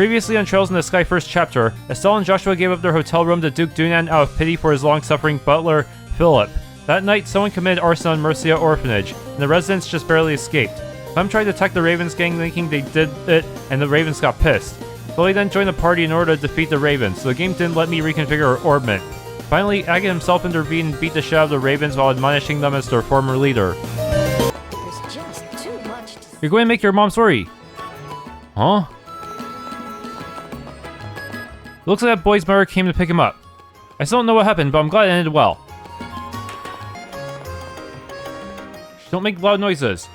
Previously on Trails in the Sky first chapter, Estelle and Joshua gave up their hotel room to Duke Dunan out of pity for his long-suffering butler, Philip. That night, someone committed arson on Mercia Orphanage, and the residents just barely escaped. Clem tried to attack the Ravens gang thinking they did it, and the Ravens got pissed. Chloe then joined the party in order to defeat the Ravens, so the game didn't let me reconfigure her orbment. Finally, Agate himself intervened and beat the shit out of the Ravens while admonishing them as their former leader. There's just too much to... You're going to make your mom sorry. Huh? Looks like that boy's mother came to pick him up. I still don't know what happened, but I'm glad it ended well. Don't make loud noises.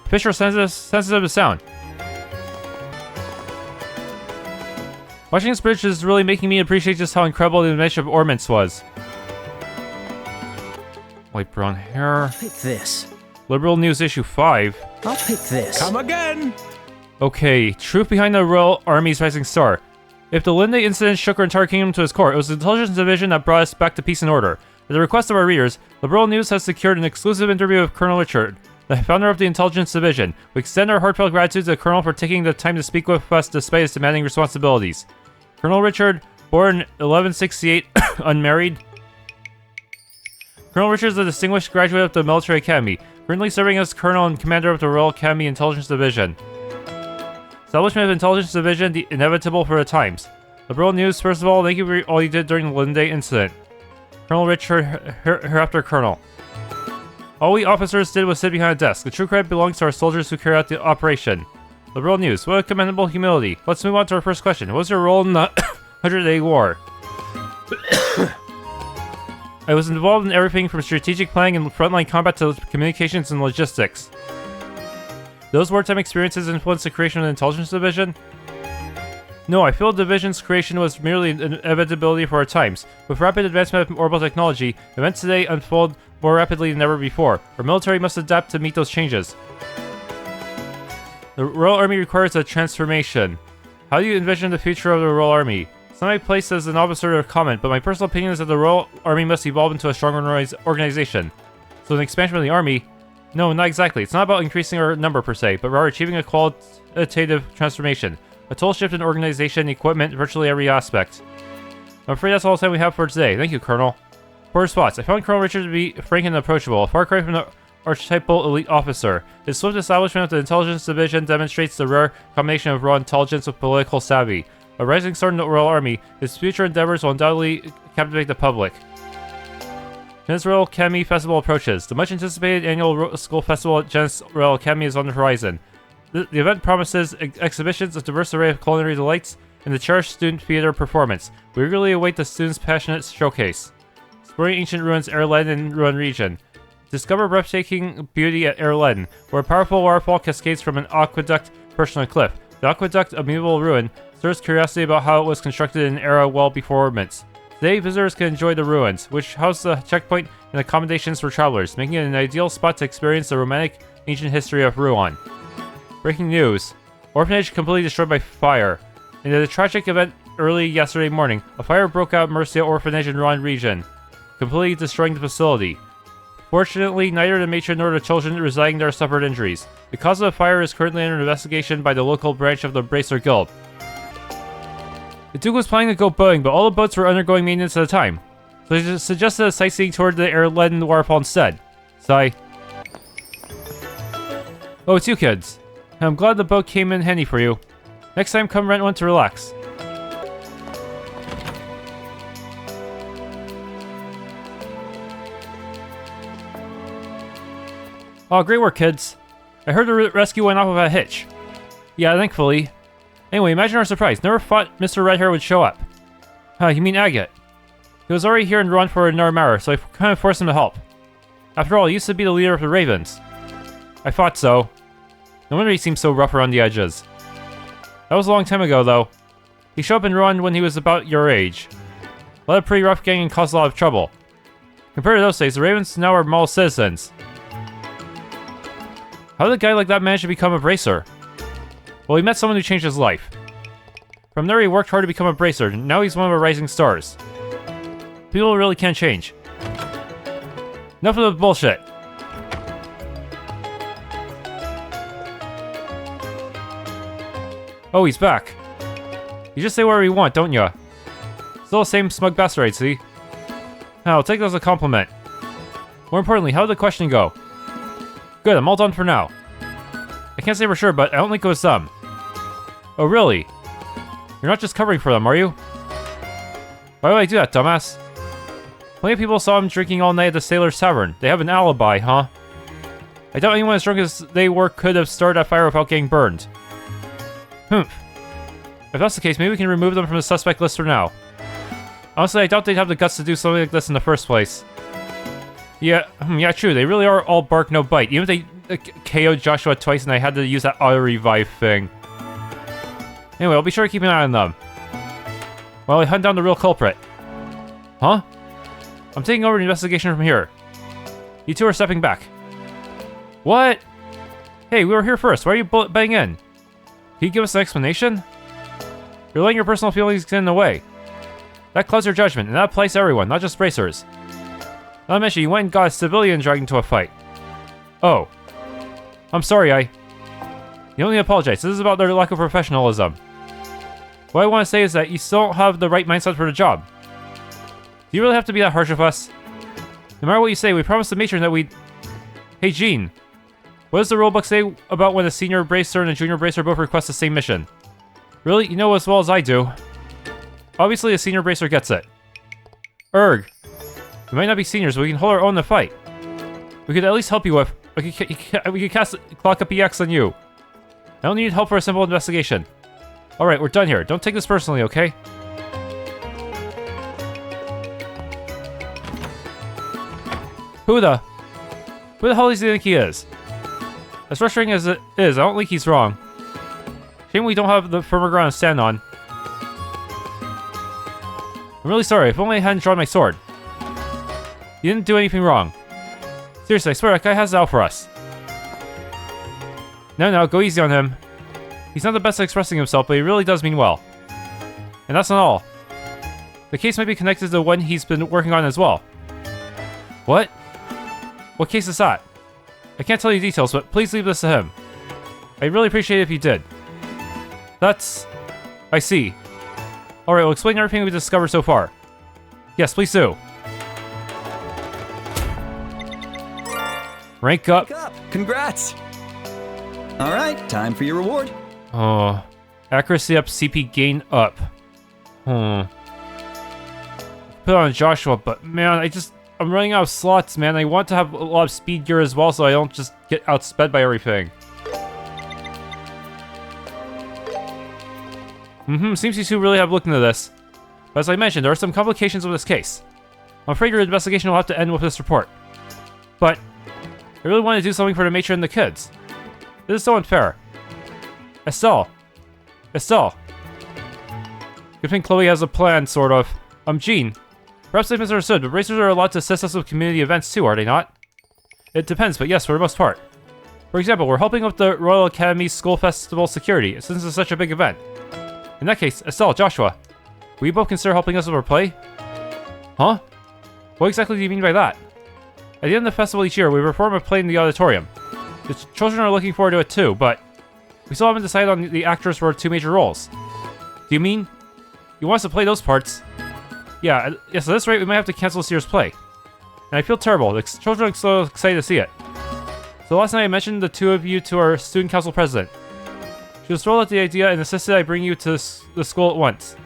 Fish are sensitive to sound. Watching this bridge is really making me appreciate just how incredible the invention of ornaments was. White brown hair. I'll pick this. Liberal News issue 5. I'll pick this. Come again! Okay, truth behind the Royal Army's rising star. If the Linde incident shook our entire kingdom to its core, it was the intelligence division that brought us back to peace and order. At the request of our readers, Liberl News has secured an exclusive interview with Colonel Richard, the founder of the Intelligence Division. We extend our heartfelt gratitude to the Colonel for taking the time to speak with us despite his demanding responsibilities. Colonel Richard, born 1168, unmarried. Colonel Richard is a distinguished graduate of the Military Academy, currently serving as Colonel and Commander of the Royal Academy Intelligence Division. Establishment of Intelligence Division, the inevitable for the times. Liberl News, first of all, thank you for all you did during the Linde incident. Colonel Richard, hereafter Colonel. All we officers did was sit behind a desk. The true credit belongs to our soldiers who carried out the operation. Liberl News, what a commendable humility. Let's move on to our first question. What was your role in the 100-Day War? I was involved in everything from strategic planning and frontline combat to communications and logistics. Those wartime experiences influenced the creation of the Intelligence Division? No, I feel the division's creation was merely an inevitability for our times. With rapid advancement of orbital technology, events today unfold more rapidly than ever before. Our military must adapt to meet those changes. The Royal Army requires a transformation. How do you envision the future of the Royal Army? It's not my place as an officer to comment, but my personal opinion is that the Royal Army must evolve into a stronger organization. So an expansion of the Army? No, not exactly. It's not about increasing our number per se, but rather achieving a qualitative transformation. A total shift in organization, equipment, virtually every aspect. I'm afraid that's all the time we have for today. Thank you, Colonel. For response, I found Colonel Richard to be frank and approachable, a far cry from the archetypal elite officer. His swift establishment of the Intelligence Division demonstrates the rare combination of raw intelligence with political savvy. A rising star in the Royal Army, his future endeavors will undoubtedly captivate the public. Genes Royal Academy Festival approaches. The much anticipated annual school festival at Genes Royal Academy is on the horizon. The event promises exhibitions of diverse array of culinary delights and the cherished student theater performance. We eagerly await the students' passionate showcase. Exploring ancient ruins Erlen in Ruan region. Discover breathtaking beauty at Erlen, where a powerful waterfall cascades from an aqueduct perched on a cliff. The aqueduct, a medieval ruin, stirs curiosity about how it was constructed in an era well before ordnance. Today, visitors can enjoy the ruins, which house the checkpoint and accommodations for travelers, making it an ideal spot to experience the romantic ancient history of Ruan. Breaking news. Orphanage completely destroyed by fire. In a tragic event early yesterday morning, a fire broke out at Mercia Orphanage in Ruan region, completely destroying the facility. Fortunately, neither the matron nor the children residing there suffered injuries. The cause of the fire is currently under investigation by the local branch of the Bracer Guild. The Duke was planning to go boating, but all the boats were undergoing maintenance at the time, so he suggested a sightseeing toward the Erlen waterfall instead. Sigh. Oh, it's you kids. I'm glad the boat came in handy for you. Next time, come rent one to relax. Oh, great work, kids. I heard the rescue went off without a hitch. Yeah, thankfully. Anyway, imagine our surprise. Never thought Mr. Redhair would show up. You mean Agate? He was already here in Ruan for another hour, so I kind of forced him to help. After all, he used to be the leader of the Ravens. I thought so. No wonder he seems so rough around the edges. That was a long time ago, though. He showed up in Ruan when he was about your age. Led a pretty rough gang and caused a lot of trouble. Compared to those days, the Ravens now are model citizens. How did a guy like that manage to become a bracer? Well, he met someone who changed his life. From there, he worked hard to become a bracer, and now he's one of our rising stars. People really can change. Enough of the bullshit. Oh, he's back. You just say whatever you want, don't ya? Still the same smug bastard, I see. I'll take that as a compliment. More importantly, how did the question go? Good, I'm all done for now. I can't say for sure, but I don't think it was them. Oh, really? You're not just covering for them, are you? Why would I do that, dumbass? Plenty of people saw him drinking all night at the Sailor's Tavern. They have an alibi, huh? I doubt anyone as drunk as they were could have started a fire without getting burned. Humph. If that's the case, maybe we can remove them from the suspect list for now. Honestly, I doubt they'd have the guts to do something like this in the first place. Yeah, true. They really are all bark, no bite. Even if they KO'd Joshua twice and I had to use that auto-revive thing. Anyway, I'll be sure to keep an eye on them. While I hunt down the real culprit. Huh? I'm taking over the investigation from here. You two are stepping back. What? Hey, we were here first. Why are you butting in? Can you give us an explanation? You're letting your personal feelings get in the way. That clouds your judgment, and that applies to everyone, not just racers. Not to mention, you went and got a civilian dragged into a fight. Oh. I'm sorry, You don't need to apologize. This is about their lack of professionalism. What I want to say is that you still don't have the right mindset for the job. Do you really have to be that harsh with us? No matter what you say, we promised the matron that we'd... Hey, Jean. What does the rulebook say about when a senior bracer and a junior bracer both request the same mission? Really? You know as well as I do. Obviously, a senior bracer gets it. Erg. We might not be seniors, but we can hold our own in the fight. We could at least help you with... We could cast Clock Up EX on you. I don't need help for a simple investigation. Alright, we're done here. Don't take this personally, okay? Who the hell does he think he is? As frustrating as it is, I don't think he's wrong. Shame we don't have the firmer ground to stand on. I'm really sorry. If only I hadn't drawn my sword. You didn't do anything wrong. Seriously, I swear that guy has it out for us. No, go easy on him. He's not the best at expressing himself, but he really does mean well. And that's not all. The case might be connected to the one he's been working on as well. What? What case is that? I can't tell you details, but please leave this to him. I'd really appreciate it if you did. That's... I see. Alright, we'll explain everything we've discovered so far. Yes, please do. Rank up. Congrats! Alright, time for your reward. Oh. Accuracy up, CP gain up. Put on Joshua, but man, I'm running out of slots, man. I want to have a lot of speed gear as well, so I don't just get outsped by everything. Seems you two really have looked into this. But as I mentioned, there are some complications with this case. I'm afraid your investigation will have to end with this report. But I really want to do something for the matron and the kids. This is so unfair. Estelle. Good thing Chloe has a plan, sort of. Jean. Perhaps I've misunderstood, but racers are allowed to assist us with community events too, are they not? It depends, but yes, for the most part. For example, we're helping with the Royal Academy's School Festival security, since it's such a big event. In that case, Estelle, Joshua, will you both consider helping us with our play? Huh? What exactly do you mean by that? At the end of the festival each year, we perform a play in the auditorium. The children are looking forward to it too, but we still haven't decided on the actors for our two major roles. Do you mean you want us to play those parts? Yeah, yes, at this rate, we might have to cancel this year's play. And I feel terrible. The children are so excited to see it. So last night I mentioned the two of you to our student council president. She was thrilled at the idea and insisted I bring you to the school at once.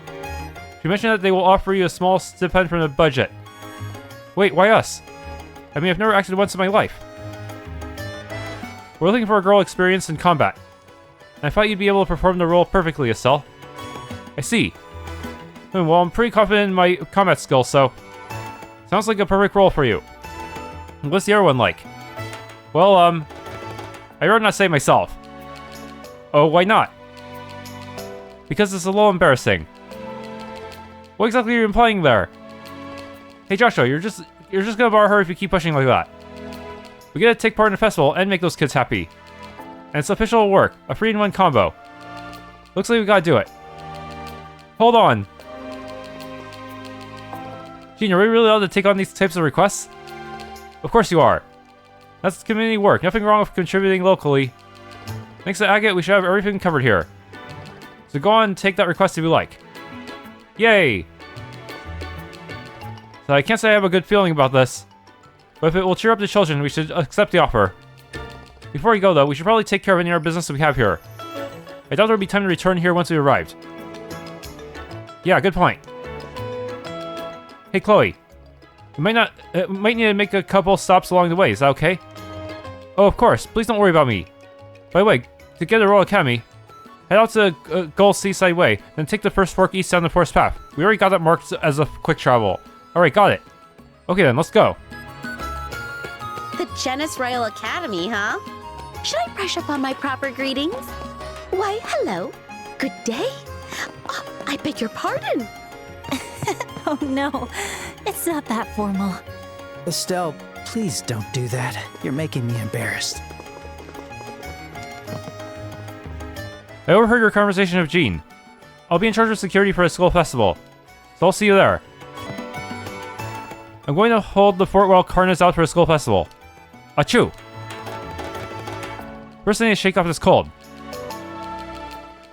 She mentioned that they will offer you a small stipend from the budget. Wait, why us? I mean, I've never acted once in my life. We're looking for a girl experienced in combat. And I thought you'd be able to perform the role perfectly, Estelle. I see. Well, I'm pretty confident in my combat skills, so... Sounds like a perfect role for you. What's the other one like? Well, I'd rather not say myself. Oh, why not? Because it's a little embarrassing. What exactly are you implying there? Hey Joshua, you're just gonna bar her if you keep pushing like that. We gotta take part in the festival and make those kids happy. And it's official work, a 3-in-1 combo. Looks like we gotta do it. Hold on. Jean, are we really allowed to take on these types of requests? Of course you are. That's community work, nothing wrong with contributing locally. Thanks to AGATE, we should have everything covered here. So go on and take that request if you like. Yay! So I can't say I have a good feeling about this, but if it will cheer up the children, we should accept the offer. Before we go though, we should probably take care of any other business that we have here. I doubt there will be time to return here once we arrived. Yeah, good point. Hey Chloe, we might need to make a couple stops along the way, is that okay? Oh, of course, please don't worry about me. By the way, to get to Royal Academy, head out to Gull Seaside Way, then take the first fork east down the forest path. We already got that marked as a quick travel. Alright, got it. Okay then, let's go. The Genis Royal Academy, huh? Should I brush up on my proper greetings? Why, hello. Good day. Oh, I beg your pardon. Oh no, it's not that formal. Estelle, please don't do that. You're making me embarrassed. I overheard your conversation with Jean. I'll be in charge of security for the Skull Festival, so I'll see you there. I'm going to hold the fort while Karn is out for the Skull Festival. Achoo! First I need to shake off this cold.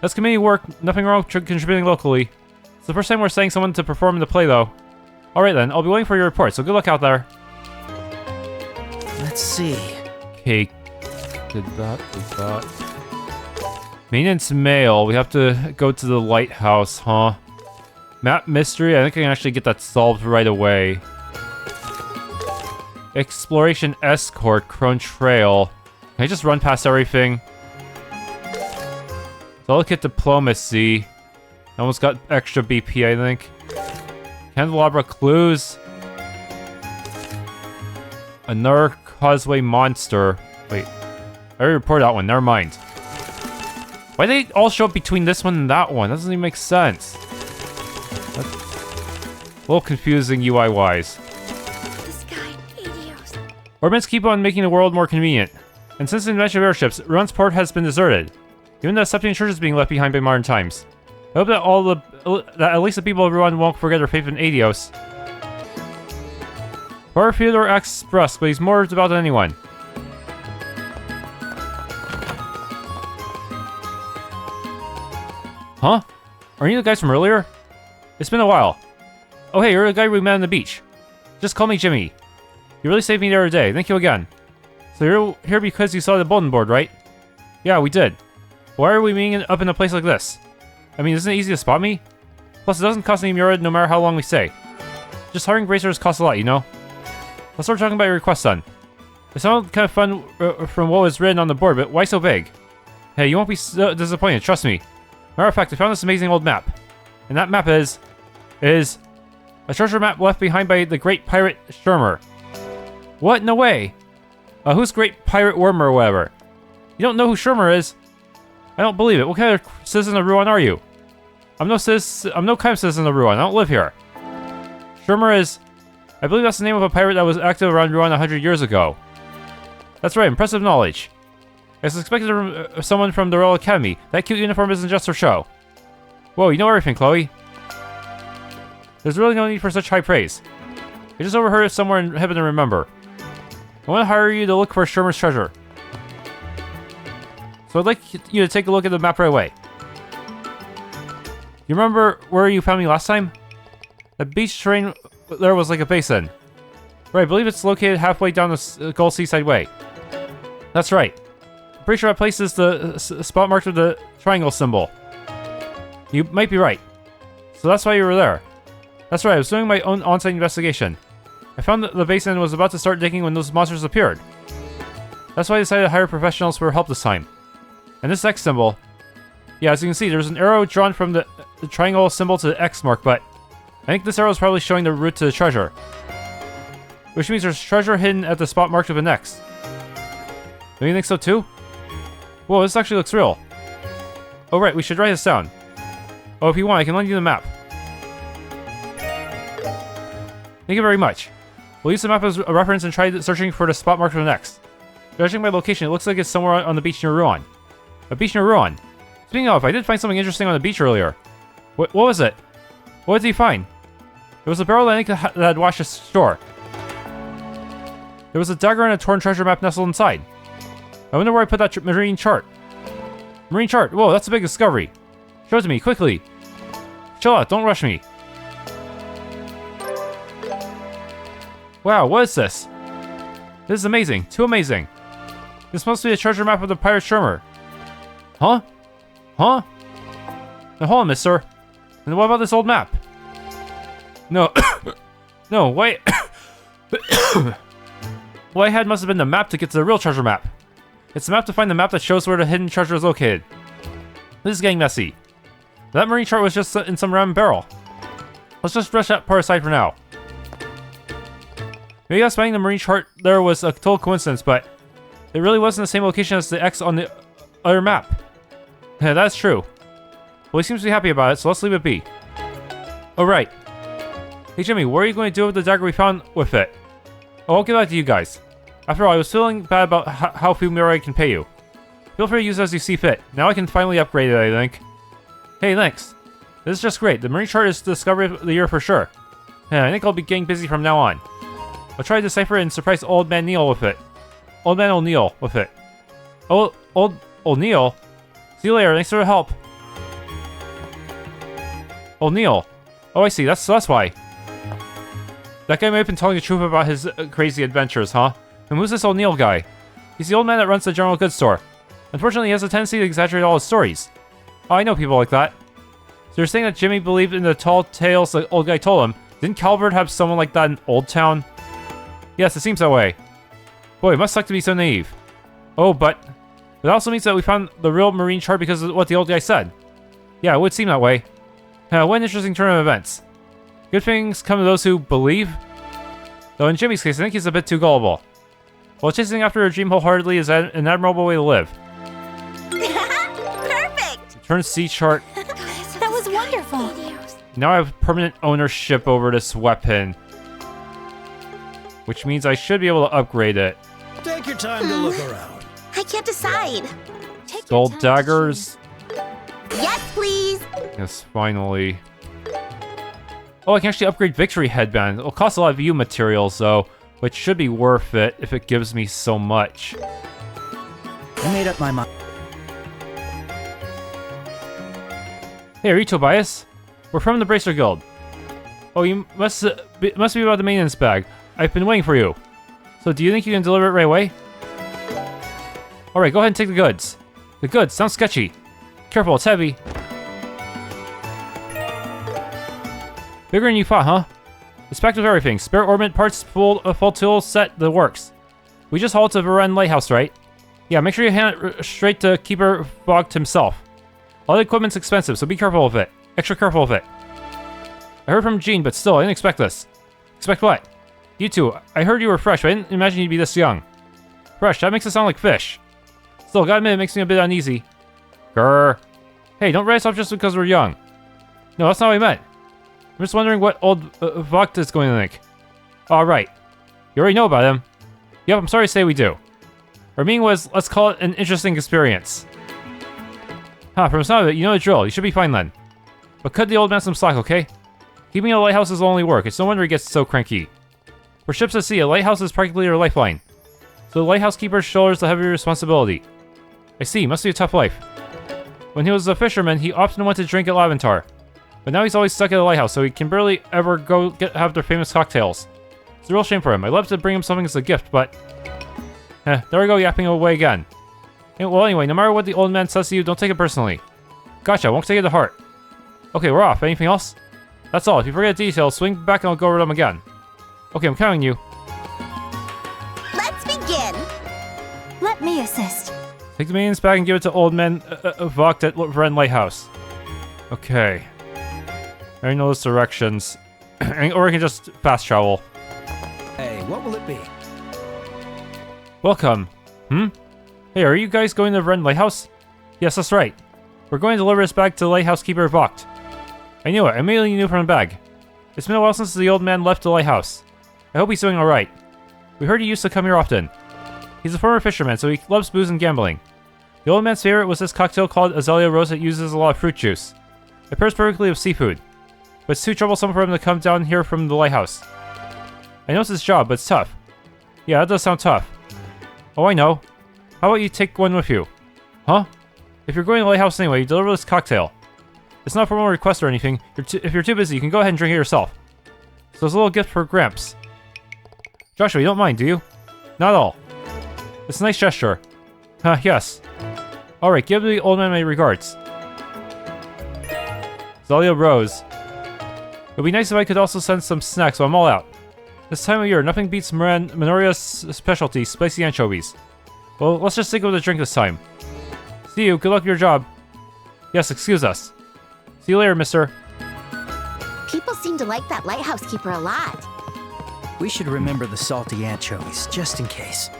That's community work, nothing wrong with contributing locally. It's the first time we're sending someone to perform in the play though. Alright then, I'll be waiting for your report, so good luck out there. Let's see. Okay, did that. Maintenance mail, we have to go to the lighthouse, huh? Map mystery, I think I can actually get that solved right away. Exploration escort, Krone Trail. Can I just run past everything? Delicate diplomacy. I almost got extra BP, I think. Candelabrum Clues. Another causeway monster. Wait, I already reported that one, never mind. Why do they all show up between this one and that one? That doesn't even make sense. That's a little confusing UI-wise. This guy, idios. Orbits keep on making the world more convenient. And since the invention of airships, Ruan's port has been deserted. Even the Septian Church is being left behind by modern times. I hope that at least the people of Ruan won't forget their faith in Adios. Poor Fyodor acts brusque, but he's more devout than anyone. Huh? Aren't you the guys from earlier? It's been a while. Oh hey, you're the guy we met on the beach. Just call me Jimmy. You really saved me the other day, thank you again. So you're here because you saw the bulletin board, right? Yeah, we did. Why are we meeting up in a place like this? I mean, isn't it easy to spot me? Plus, it doesn't cost any Mura no matter how long we stay. Just hiring bracers costs a lot, you know? Let's start talking about your request, son. It sounded kind of fun from what was written on the board, but why so vague? Hey, you won't be so disappointed, trust me. Matter of fact, I found this amazing old map. And that map is a treasure map left behind by the great pirate Shermer. What? No way! Who's great pirate Wormer or whatever? You don't know who Shermer is? I don't believe it. What kind of citizen of Ruan are you? I'm no kind of citizen of Ruan. I don't live here. Shermer is... I believe that's the name of a pirate that was active around Ruan 100 years ago. That's right, impressive knowledge. I suspected someone from the Royal Academy. That cute uniform isn't just for show. Whoa, you know everything, Chloe. There's really no need for such high praise. I just overheard it somewhere in heaven to remember. I want to hire you to look for Shermer's treasure. So I'd like you to take a look at the map right away. You remember where you found me last time? The beach terrain there was like a basin. Right, I believe it's located halfway down the Gull Seaside Way. That's right. I'm pretty sure that place is the spot marked with the triangle symbol. You might be right. So that's why you were there. That's right, I was doing my own on-site investigation. I found that the basin and was about to start digging when those monsters appeared. That's why I decided to hire professionals for help this time. And this X symbol, yeah, as you can see, there's an arrow drawn from the triangle symbol to the X mark, but I think this arrow is probably showing the route to the treasure. Which means there's treasure hidden at the spot marked with an X. Don't you think so too? Whoa, this actually looks real. Oh right, we should write this down. Oh, if you want, I can lend you the map. Thank you very much. We'll use the map as a reference and try searching for the spot marked with an X. Judging by location, it looks like it's somewhere on the beach near Ruan. A beach near Ruan. Speaking of, I did find something interesting on the beach earlier. What was it? What did you find? It was a barrel that had washed ashore. There was a dagger and a torn treasure map nestled inside. I wonder where I put that marine chart. Marine chart. Whoa, that's a big discovery. Show it to me, quickly. Chill out, don't rush me. Wow, what is this? This is amazing, too amazing. This must be a treasure map of the pirate Shermer. Huh? Huh? Now hold on, mister. And what about this old map? No. No, wait. What I had must have been the map to get to the real treasure map. It's the map to find the map that shows where the hidden treasure is located. This is getting messy. That marine chart was just in some random barrel. Let's just brush that part aside for now. Maybe us finding the marine chart there was a total coincidence, but it really wasn't the same location as the X on the other map. Yeah, that's true. Well, he seems to be happy about it, so let's leave it be. Alright. Hey Jimmy, what are you going to do with the dagger we found with it? Oh, I'll give that to you guys. After all, I was feeling bad about how few Manoria can pay you. Feel free to use it as you see fit. Now I can finally upgrade it, I think. Hey, thanks. This is just great. The marine chart is the discovery of the year for sure. Yeah, I think I'll be getting busy from now on. I'll try to decipher it and surprise Old Man Neil with it. Old Man O'Neil with it. Oh, Old O'Neil? See you later, thanks for the help. O'Neil. Oh, I see, that's why. That guy might have been telling the truth about his crazy adventures, huh? And who's this O'Neil guy? He's the old man that runs the general goods store. Unfortunately, he has a tendency to exaggerate all his stories. Oh, I know people like that. So you're saying that Jimmy believed in the tall tales the old guy told him. Didn't Calvert have someone like that in Old Town? Yes, it seems that way. Boy, it must suck to be so naive. Oh, but it also means that we found the real marine chart because of what the old guy said. Yeah, it would seem that way. What an interesting turn of events. Good things come to those who believe. Though in Jimmy's case, I think he's a bit too gullible. While chasing after a dream wholeheartedly is an admirable way to live. Perfect! Turn C chart. That was wonderful. Now I have permanent ownership over this weapon. Which means I should be able to upgrade it. Take your time to look around. I can't decide. Skull Daggers. Yes, please! Yes, finally. Oh, I can actually upgrade Victory Headband. It'll cost a lot of U materials, though, which should be worth it if it gives me so much. I made up my mind. Hey, are you Tobias? We're from the Bracer Guild. Oh, you must be about the maintenance bag. I've been waiting for you. So do you think you can deliver it right away? Alright, go ahead and take the goods. The goods sounds sketchy. Careful, it's heavy. Bigger than you thought, huh? It's packed with everything. Spare orbit parts, full tool set, the works. We just hauled to Ruan Lighthouse, right? Yeah, make sure you hand it straight to Keeper Vogt himself. All the equipment's expensive, so be careful with it. Extra careful with it. I heard from Jean, but still, I didn't expect this. Expect what? You two. I heard you were fresh, but I didn't imagine you'd be this young. Fresh, that makes it sound like fish. Still, gotta admit, it makes me a bit uneasy. Grr. Hey, don't write us off just because we're young. No, that's not what I meant. I'm just wondering what old Vogt is going to think. Alright. You already know about him. Yep, I'm sorry to say we do. Our meeting was, let's call it an interesting experience. Huh, from the sound of it, you know the drill. You should be fine then. But cut the old man some slack, okay? Keeping a lighthouse is only work. It's no wonder he gets so cranky. For ships at sea, a lighthouse is practically your lifeline. So the lighthouse keeper shoulders the heavy responsibility. I see, must be a tough life. When he was a fisherman, he often went to drink at Laventar. But now he's always stuck at the lighthouse, so he can barely ever go have their famous cocktails. It's a real shame for him. I'd love to bring him something as a gift, but... there we go, yapping away again. Well, anyway, no matter what the old man says to you, don't take it personally. Gotcha, won't take it to heart. Okay, we're off. Anything else? That's all. If you forget details, swing back and I'll go over them again. Okay, I'm counting you. Let's begin! Let me assist. Take the maintenance bag and give it to old man Vogt at Ruan Lighthouse. Okay. I already know those directions. Or we can just fast travel. Hey, what will it be? Welcome. Hey, are you guys going to Ruan Lighthouse? Yes, that's right. We're going to deliver this bag to the lighthouse keeper Vogt. I knew it. I immediately knew from the bag. It's been a while since the old man left the lighthouse. I hope he's doing alright. We heard he used to come here often. He's a former fisherman, so he loves booze and gambling. The old man's favorite was this cocktail called Azalea Rose that uses a lot of fruit juice. It pairs perfectly with seafood. But it's too troublesome for him to come down here from the lighthouse. I know it's his job, but it's tough. Yeah, that does sound tough. Oh, I know. How about you take one with you? Huh? If you're going to the lighthouse anyway, you deliver this cocktail. It's not a formal request or anything. If you're too busy, you can go ahead and drink it yourself. So it's a little gift for Gramps. Joshua, you don't mind, do you? Not at all. It's a nice gesture. Yes. Alright, give the old man my regards. Zalia Rose. It'd be nice if I could also send some snacks, so I'm all out. This time of year, nothing beats Manoria's specialty, spicy anchovies. Well, let's just stick with the drink this time. See you, good luck with your job. Yes, excuse us. See you later, mister. People seem to like that lighthouse keeper a lot. We should remember the salty anchovies, just in case.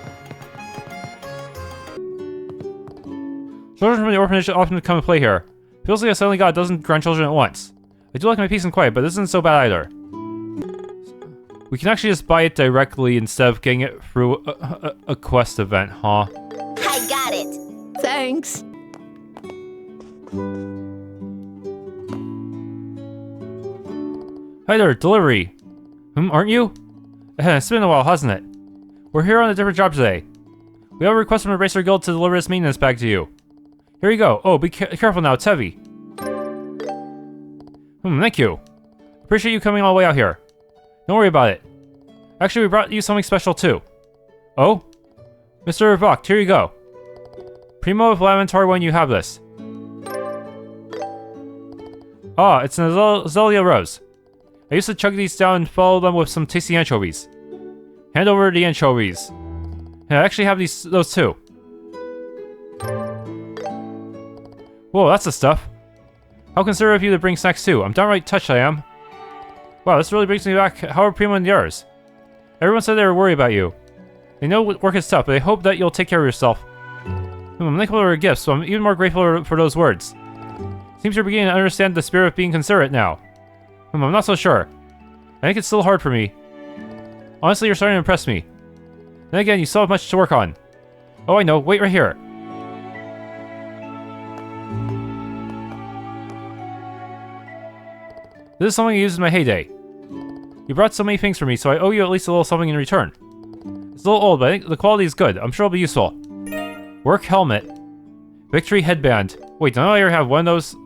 Children from the orphanage often come and play here. Feels like I suddenly got a dozen grandchildren at once. I do like my peace and quiet, but this isn't so bad either. We can actually just buy it directly instead of getting it through a quest event, huh? I got it. Thanks. Hi there, delivery. Aren't you? It's been a while, hasn't it? We're here on a different job today. We have a request from the Racer Guild to deliver this maintenance bag to you. Here you go. Oh, be careful now, it's heavy. Thank you. Appreciate you coming all the way out here. Don't worry about it. Actually, we brought you something special too. Oh? Mr. Vogt, here you go. Primo of Lamentar when you have this. Ah, it's an Azalea Rose. I used to chug these down and follow them with some tasty anchovies. Hand over the anchovies. I actually have those too. Whoa, that's the stuff. How considerate of you to bring snacks too. I'm downright touched, I am. Wow, this really brings me back. How are Primo and yours? Everyone said they were worried about you. They know work is tough, but they hope that you'll take care of yourself. I'm thankful for your gifts, so I'm even more grateful for those words. Seems you're beginning to understand the spirit of being considerate now. I'm not so sure. I think it's still hard for me. Honestly, you're starting to impress me. Then again, you still have much to work on. Oh, I know. Wait right here. This is something I used in my heyday. You brought so many things for me, so I owe you at least a little something in return. It's a little old, but I think the quality is good. I'm sure it'll be useful. Work helmet. Victory headband. Wait, don't I ever have one of those?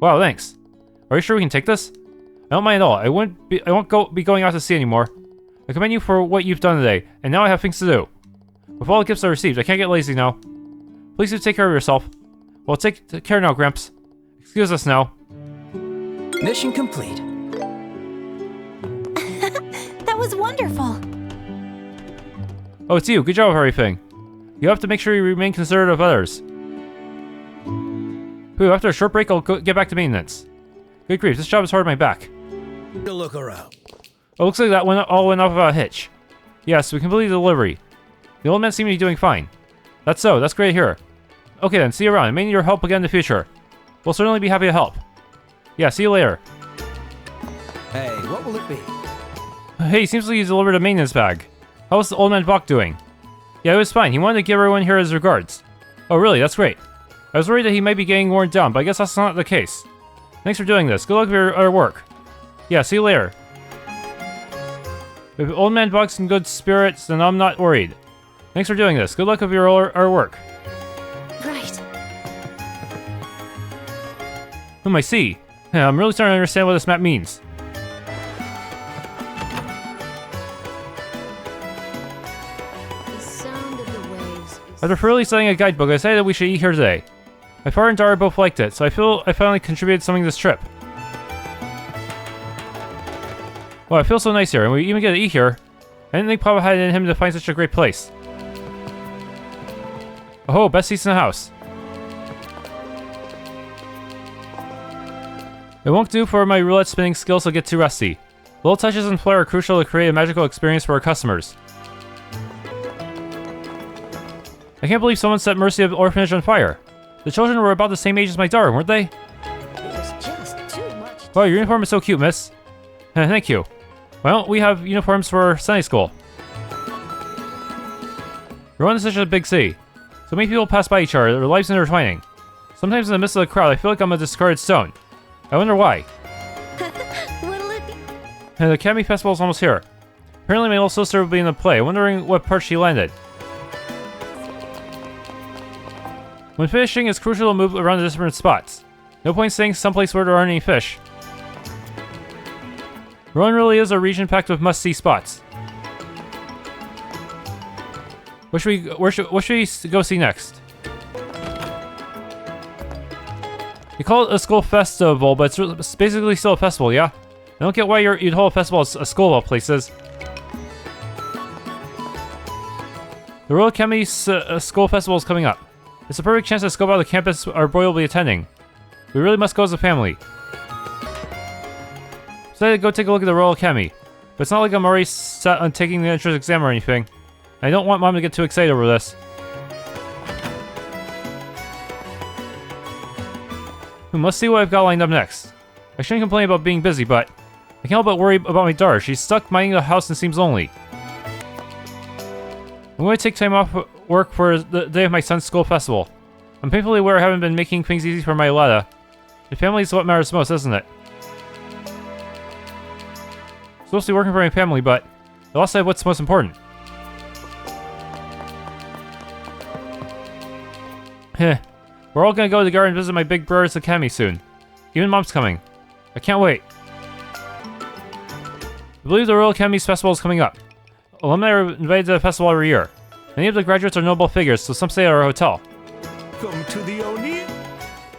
Wow, thanks. Are you sure we can take this? I don't mind at all. I won't be going out to sea anymore. I commend you for what you've done today, and now I have things to do. With all the gifts I received, I can't get lazy now. Please do take care of yourself. Well, take care now, Gramps. Excuse us now. Mission complete. That was wonderful. Oh, it's you. Good job with everything. You have to make sure you remain considerate of others. Ooh, after a short break, I'll get back to maintenance. Good grief, this job is hard on my back. Look around. Oh, looks like that all went off without a hitch. Yes, we completed the delivery. The old man seemed to be doing fine. That's so. That's great to hear. Okay then, see you around. I may need your help again in the future. We'll certainly be happy to help. Yeah, see you later. Hey, what will it be? Hey, seems like you delivered a maintenance bag. How was the old man Bach doing? Yeah, it was fine. He wanted to give everyone here his regards. Oh, really? That's great. I was worried that he might be getting worn down, but I guess that's not the case. Thanks for doing this. Good luck with your work. Yeah, see you later. If old man Bach's in good spirits, then I'm not worried. Thanks for doing this. Good luck with your work. Right. I see. Yeah, I'm really starting to understand what this map means. The sound of the waves. After thoroughly studying a guidebook, I decided that we should eat here today. My father and daughter both liked it, so I feel I finally contributed something to this trip. Well, I feel so nice here, and we even get to eat here. I didn't think Papa had it in him to find such a great place. Oh, best seats in the house. It won't do for my roulette spinning skills to get too rusty. Little touches and flair are crucial to create a magical experience for our customers. I can't believe someone set Mercy of the orphanage on fire. The children were about the same age as my daughter, weren't they? It was just too much. Wow, your uniform is so cute, miss. Thank you. Why don't we have uniforms for Sunday school? Ruan is such a big city. So many people pass by each other, their lives intertwining. Sometimes in the midst of the crowd, I feel like I'm a discarded stone. I wonder why. What'll it be? The Academy Festival is almost here. Apparently my little sister will be in the play. I'm wondering what part she landed. When finishing, it's crucial to move around the different spots. No point staying someplace where there aren't any fish. Ruan really is a region packed with must-see spots. What should we go see next? You call it a school festival, but it's basically still a festival, yeah? I don't get why you'd hold a festival at a school of all places. The Royal Academy's school festival is coming up. It's a perfect chance to scope out the campus our boy will be attending. We really must go as a family. Decided to go take a look at the Royal Academy, but it's not like I'm already set on taking the entrance exam or anything. I don't want Mom to get too excited over this. We must see what I've got lined up next. I shouldn't complain about being busy, but I can't help but worry about my daughter. She's stuck minding the house and seems lonely. I'm going to take time off work for the day of my son's school festival. I'm painfully aware I haven't been making things easy for my Letta. The family is what matters most, isn't it? I'm supposed to be working for my family, but I lost sight of what's most important. Heh. We're all gonna go to the garden and visit my big brother's academy soon. Even Mom's coming. I can't wait. I believe the Royal Academy's festival is coming up. Alumni are invited to the festival every year. Many of the graduates are notable figures, so some stay at our hotel. Come to the Oni.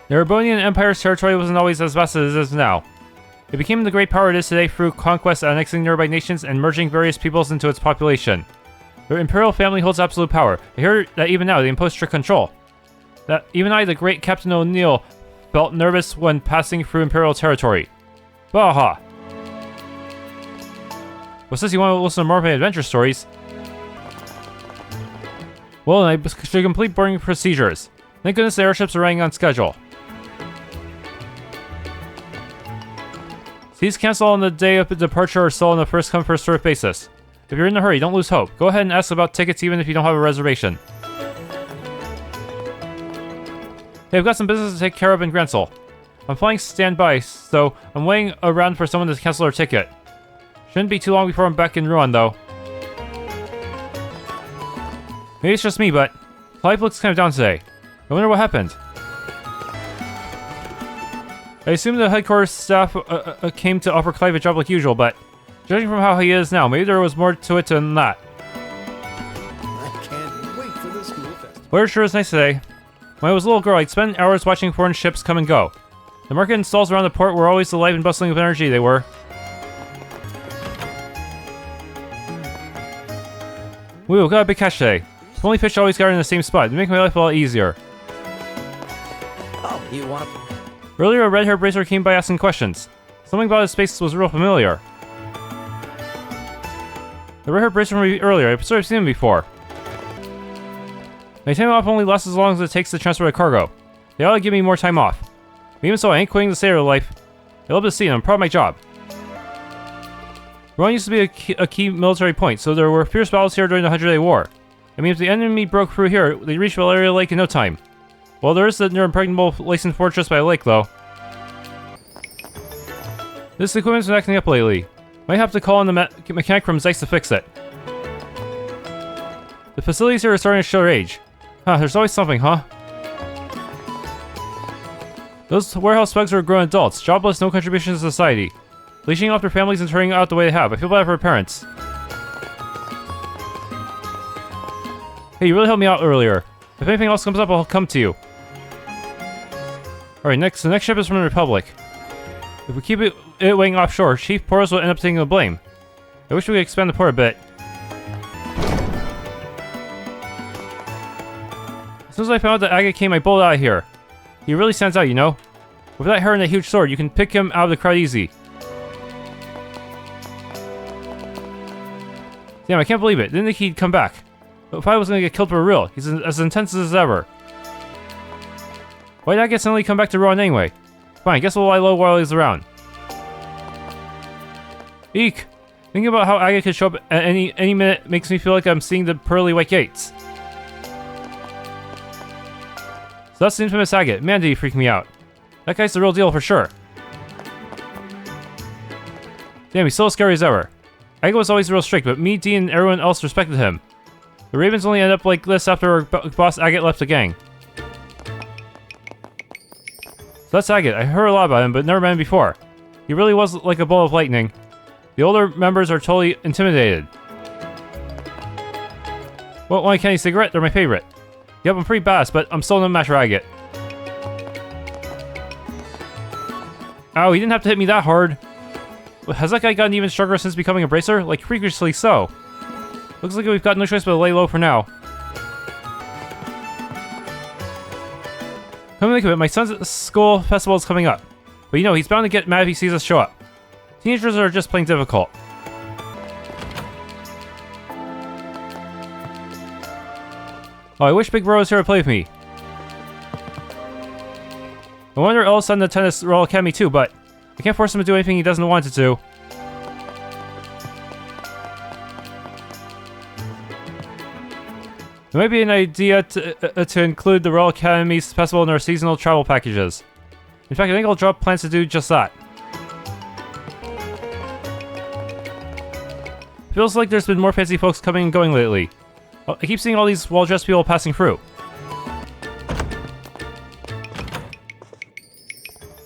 The Erebonian Empire's territory wasn't always as vast as it is now. It became the great power it is today through conquest, annexing nearby nations, and merging various peoples into its population. The imperial family holds absolute power. I hear that even now they impose strict control. That even I, the great Captain O'Neill, felt nervous when passing through imperial territory. Baha! Well, since you want to listen to more of my adventure stories, well, then I should complete boarding procedures. Thank goodness the airships are running on schedule. Please cancel on the day of departure or so on a first-come, first-served basis. If you're in a hurry, don't lose hope. Go ahead and ask about tickets even if you don't have a reservation. Hey, I've got some business to take care of in Gransel. I'm flying standby, so I'm waiting around for someone to cancel their ticket. Shouldn't be too long before I'm back in Ruan, though. Maybe it's just me, but life looks kind of down today. I wonder what happened. I assume the headquarters staff came to offer Clive a job like usual, but judging from how he is now, maybe there was more to it than that. I can't wait for the school festival. Weather sure is nice today. When I was a little girl, I'd spend hours watching foreign ships come and go. The market and stalls around the port were always alive and bustling with energy, they were. Woo, got a big catch today. If only fish always got in the same spot, it'd make my life a lot easier. Oh, you want to... Earlier, a red-haired bracer came by asking questions. Something about his face was real familiar. The red-haired bracer from earlier, I've sort of seen him before. My time off only lasts as long as it takes to transfer the cargo. They ought to give me more time off. But even so, I ain't quitting the sailor life. I love to see it, I'm proud of my job. Ruan used to be a key military point, so there were fierce battles here during the 100-Day War. I mean, if the enemy broke through here, they'd reach Valeria Lake in no time. Well, there is the near impregnable Lacen Fortress by a lake, though. This equipment's been acting up lately. Might have to call on the mechanic from Zeiss to fix it. The facilities here are starting to show their age. Huh, there's always something, huh? Those warehouse thugs are grown adults, jobless, no contribution to society. Leashing off their families and turning out the way they have. I feel bad for their parents. Hey, you really helped me out earlier. If anything else comes up, I'll come to you. Alright, the next ship is from the Republic. If we keep it waiting offshore, Chief Poros will end up taking the blame. I wish we could expand the port a bit. As soon as I found out that AGATE came, I bolted out of here. He really stands out, you know? With that hair and that huge sword, you can pick him out of the crowd easy. Damn, I can't believe it. Didn't think he'd come back. But if I was gonna get killed for real, he's as intense as ever. Why did AGATE suddenly come back to Ruan anyway? Fine, guess we'll lie low while he's around. Eek! Thinking about how AGATE could show up at any minute makes me feel like I'm seeing the pearly white gates. So that's the infamous AGATE. Man, did he freak me out. That guy's the real deal for sure. Damn, he's still as scary as ever. AGATE was always real strict, but me, Dean, and everyone else respected him. The Ravens only end up like this after our boss AGATE left the gang. So that's Agate. I heard a lot about him, but never met him before. He really was like a bolt of lightning. The older members are totally intimidated. Well, why can't he cigarette? They're my favorite. Yep, I'm pretty badass, but I'm still no match for Agate. Ow, he didn't have to hit me that hard. Has that guy gotten even stronger since becoming a bracer? Like, freakishly so. Looks like we've got no choice but to lay low for now. Come to think of it, my son's school festival is coming up. But you know, he's bound to get mad if he sees us show up. Teenagers are just plain difficult. Oh, I wish Big Bro was here to play with me. I wonder Elle's son to tennis Royal Academy too, but I can't force him to do anything he doesn't want to do. It might be an idea to include the Royal Academy's festival in our seasonal travel packages. In fact, I think I'll drop plans to do just that. Feels like there's been more fancy folks coming and going lately. I keep seeing all these well-dressed people passing through.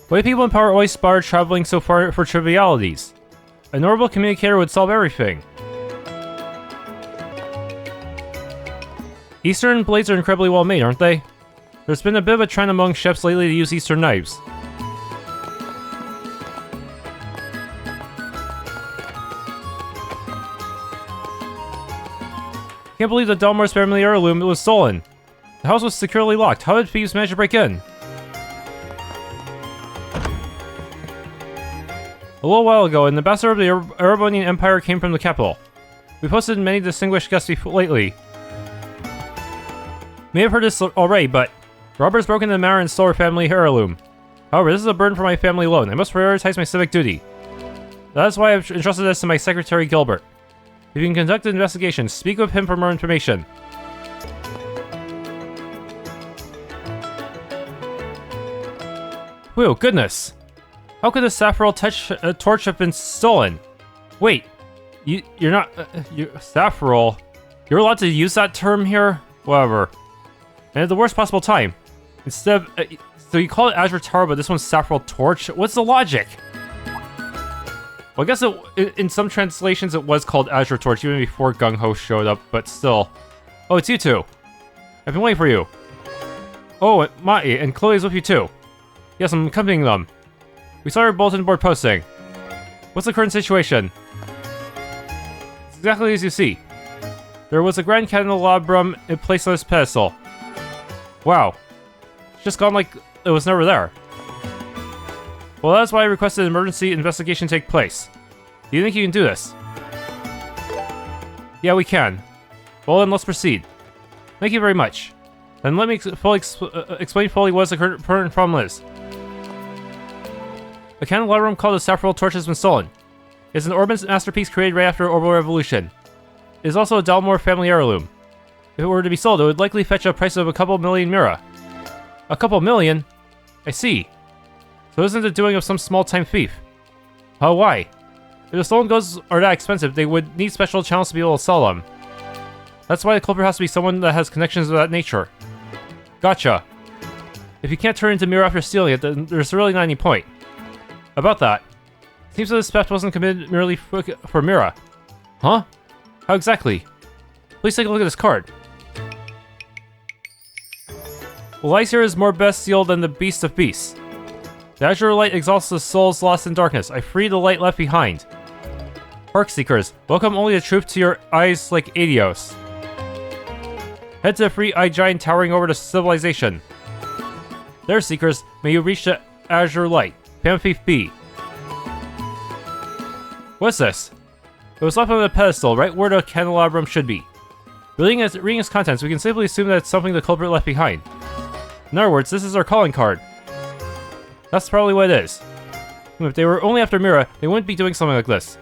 Why do people in power always spar traveling so far for trivialities? A normal communicator would solve everything. Eastern blades are incredibly well made, aren't they? There's been a bit of a trend among chefs lately to use Eastern knives. Can't believe the Dalmore's family heirloom was stolen. The house was securely locked. How did thieves manage to break in? A little while ago, an ambassador of the Erebonian Empire came from the capital. We've hosted many distinguished guests lately. May have heard this already, but robbers broke into the manor and stole our family heirloom. However, this is a burden for my family alone. I must prioritize my civic duty. That is why I've entrusted this to my secretary, Gilbert. If you can conduct an investigation, speak with him for more information. Whew, goodness. How could the Saffron torch have been stolen? Wait, you're not... Saffron? You're allowed to use that term here? Whatever. And at the worst possible time. Instead of... so you call it Azure Tower, but this one's Saffron Torch? What's the logic? Well, I guess in some translations it was called Azure Torch even before GungHo showed up, but still. Oh, it's you two. I've been waiting for you. Oh, Mai and Chloe's with you too. Yes, I'm accompanying them. We saw your bulletin board posting. What's the current situation? It's exactly as you see. There was a grand candelabrum placed on this pedestal. Wow. It's just gone like it was never there. Well, that's why I requested an emergency investigation take place. Do you think you can do this? Yeah, we can. Well, then let's proceed. Thank you very much. Then let me explain fully what the current problem is. A candelabrum called the Saffron Torch has been stolen. It's an Orban masterpiece created right after Orbital Revolution. It is also a Dalmore family heirloom. If it were to be sold, it would likely fetch a price of a couple million mira. A couple million? I see. So isn't it the doing of some small-time thief? Oh, why? If the stolen goods are that expensive, they would need special channels to be able to sell them. That's why the culprit has to be someone that has connections of that nature. Gotcha. If you can't turn into Mira after stealing it, then there's really not any point. About that, it seems that this theft wasn't committed merely for Mira. Huh? How exactly? Please take a look at this card. Well, lies here is more bestial than the beast of beasts. The azure light exalts the souls lost in darkness. I free the light left behind. Arc Seekers, welcome only the truth to your eyes like Adios. Head to the free-eyed giant towering over the civilization. There, Seekers, may you reach the azure light. Pamphith B. What's this? It was left on the pedestal, right where the candelabrum should be. Reading its contents, we can safely assume that it's something the culprit left behind. In other words, this is our calling card. That's probably what it is. If they were only after Mira, they wouldn't be doing something like this.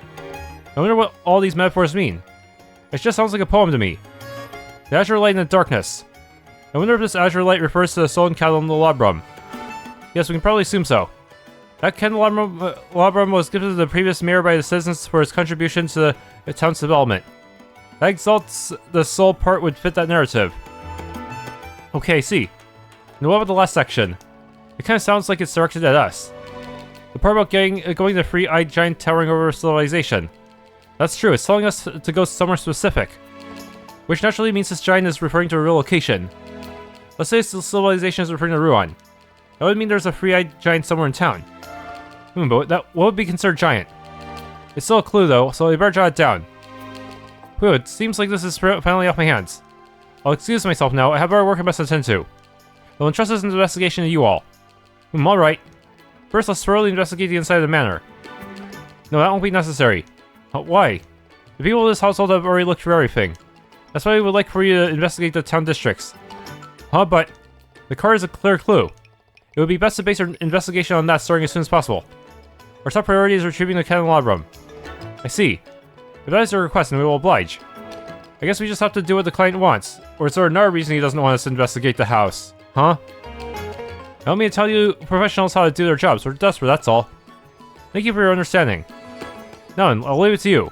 I wonder what all these metaphors mean. It just sounds like a poem to me. The azure light in the darkness. I wonder if this azure light refers to the stolen candelabrum. Yes, we can probably assume so. That candelabrum was gifted to the previous mayor by the citizens for his contribution to the town's development. That exalts the soul part would fit that narrative. Okay, I see. Now what about the last section? It kind of sounds like it's directed at us. The part about going to the free-eyed giant towering over civilization. That's true, it's telling us to go somewhere specific. Which naturally means this giant is referring to a real location. Let's say the civilization is referring to Ruan. That would mean there's a free-eyed giant somewhere in town. But what would be considered giant? It's still a clue though, so I better jot it down. Whew, it seems like this is finally off my hands. I'll excuse myself now, I have our work I must attend to. I'll entrust this investigation to you all. Alright. First, let's thoroughly investigate the inside of the manor. No, that won't be necessary. Why? The people of this household have already looked through everything. That's why we would like for you to investigate the town districts. But the card is a clear clue. It would be best to base our investigation on that starting as soon as possible. Our top priority is retrieving the Candelabrum. I see. If that is your request, then we will oblige. I guess we just have to do what the client wants. Or is there another reason he doesn't want us to investigate the house? Huh? Help me to tell you professionals how to do their jobs. We're desperate, that's all. Thank you for your understanding. Now then, I'll leave it to you.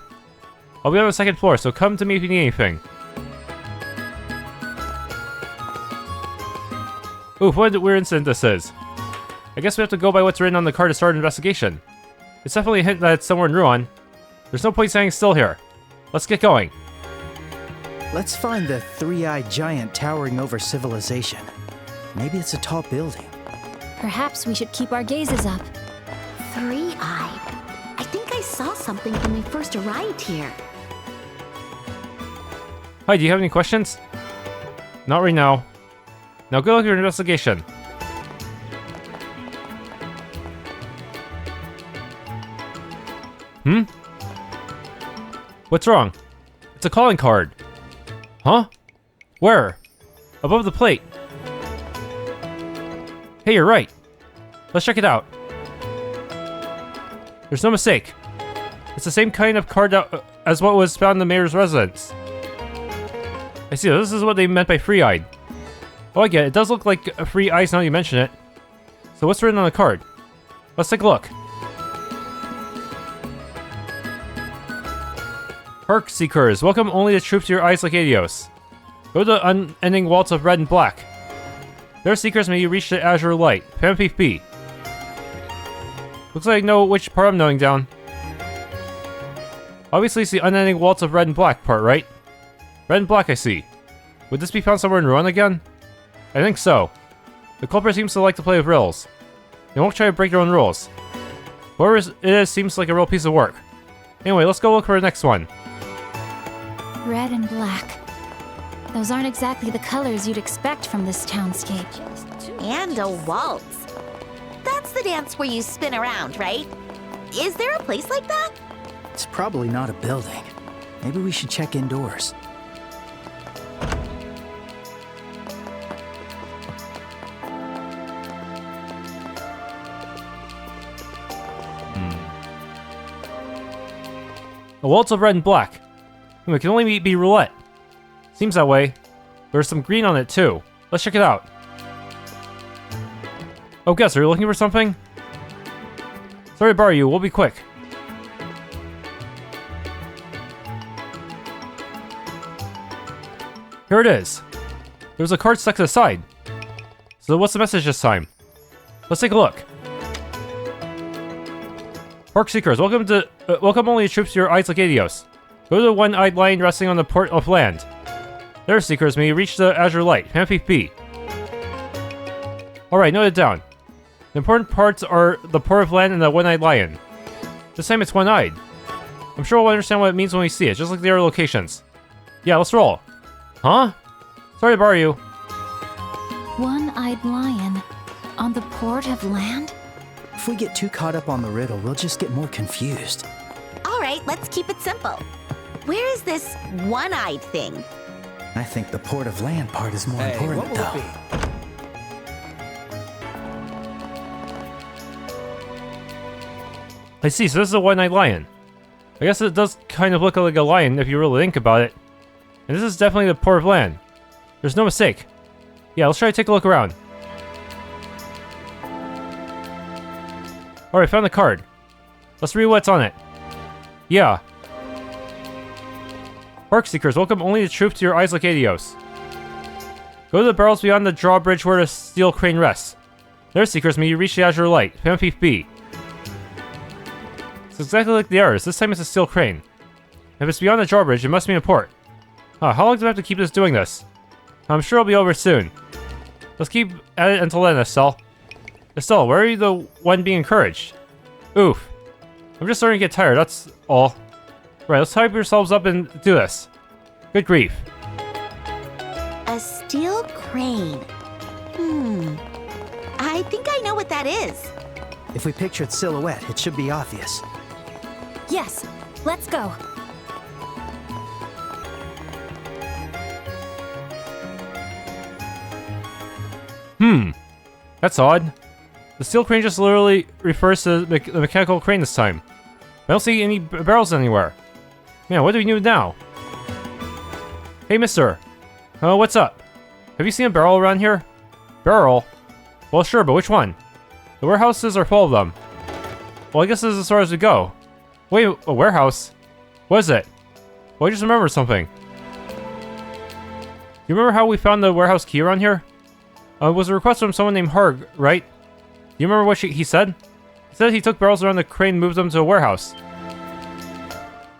I'll be on the second floor, so come to me if you need anything. Oof, what a weird incident this is. I guess we have to go by what's written on the card to start an investigation. It's definitely a hint that it's somewhere in Ruan. There's no point standing still here. Let's get going. Let's find the three-eyed giant towering over civilization. Maybe it's a tall building. Perhaps we should keep our gazes up. Three-eyed. I think I saw something when we first arrived here. Hi, do you have any questions? Not right now. Now good luck with your investigation. What's wrong? It's a calling card. Huh? Where? Above the plate. Hey, you're right. Let's check it out. There's no mistake. It's the same kind of card as what was found in the mayor's residence. I see, this is what they meant by free-eyed. Oh, I get it. It does look like a free eyes now you mention it. So what's written on the card? Let's take a look. Hark, Seekers. Welcome only the troops to your eyes like Adios. Go to the unending waltz of red and black. There, Seekers, may you reach the azure light. PMPP. Looks like I know which part I'm knowing down. Obviously, it's the unending waltz of red and black part, right? Red and black, I see. Would this be found somewhere in Ruan again? I think so. The culprit seems to like to play with riddles. They won't try to break their own rules. Whoever it is seems like a real piece of work. Anyway, let's go look for the next one. Red and black. Those aren't exactly the colors you'd expect from this townscape. And a waltz. That's the dance where you spin around, right? Is there a place like that? It's probably not a building. Maybe we should check indoors. A waltz of red and black. It can only be roulette. Seems that way. There's some green on it too. Let's check it out. Oh, guess, are you looking for something? Sorry to bother you, we'll be quick. Here it is. There's a card stuck to the side. So what's the message this time? Let's take a look. Park Seekers, welcome only troops to your eyes like Adios. Go to the one-eyed lion resting on the port of land. There, Seekers, may you reach the azure light. PMPP. Alright, note it down. The important parts are the port of land and the one-eyed lion. This time it's one-eyed. I'm sure we'll understand what it means when we see it, just like the other locations. Yeah, let's roll. Huh? Sorry to bother you. One-eyed lion on the port of land? If we get too caught up on the riddle, we'll just get more confused. All right, let's keep it simple. Where is this one-eyed thing? I think the port of land part is more Hey, important, what will though. it be? I see, so this is a one-eyed lion. I guess it does kind of look like a lion if you really think about it. And this is definitely the port of land. There's no mistake. Yeah, let's try to take a look around. Alright, found the card. Let's read what's on it. Yeah. Park Seekers, welcome only the troops to your eyes like Adios. Go to the barrels beyond the drawbridge where the steel crane rests. Their secrets mean you reach the Azure Light. Fan Thief B. It's exactly like the others. This time it's a steel crane. If it's beyond the drawbridge, it must be in port. How long do I have to keep this doing this? I'm sure it'll be over soon. Let's keep at it until then, Estelle. Estelle, where are you the one being encouraged? Oof. I'm just starting to get tired, that's all. Right, let's hype yourselves up and do this. Good grief. A steel crane. I think I know what that is. If we picture its silhouette, it should be obvious. Yes, let's go. That's odd. The steel crane just literally refers to the mechanical crane this time. I don't see any barrels anywhere. Man, what do we do now? Hey, mister. What's up? Have you seen a barrel around here? Barrel? Well, sure, but which one? The warehouses are full of them. Well, I guess this is as far as we go. Wait, a warehouse? What is it? Well, I just remembered something. You remember how we found the warehouse key around here? It was a request from someone named Harg, right? Do you remember what he said? He said he took barrels around the crane and moved them to a warehouse.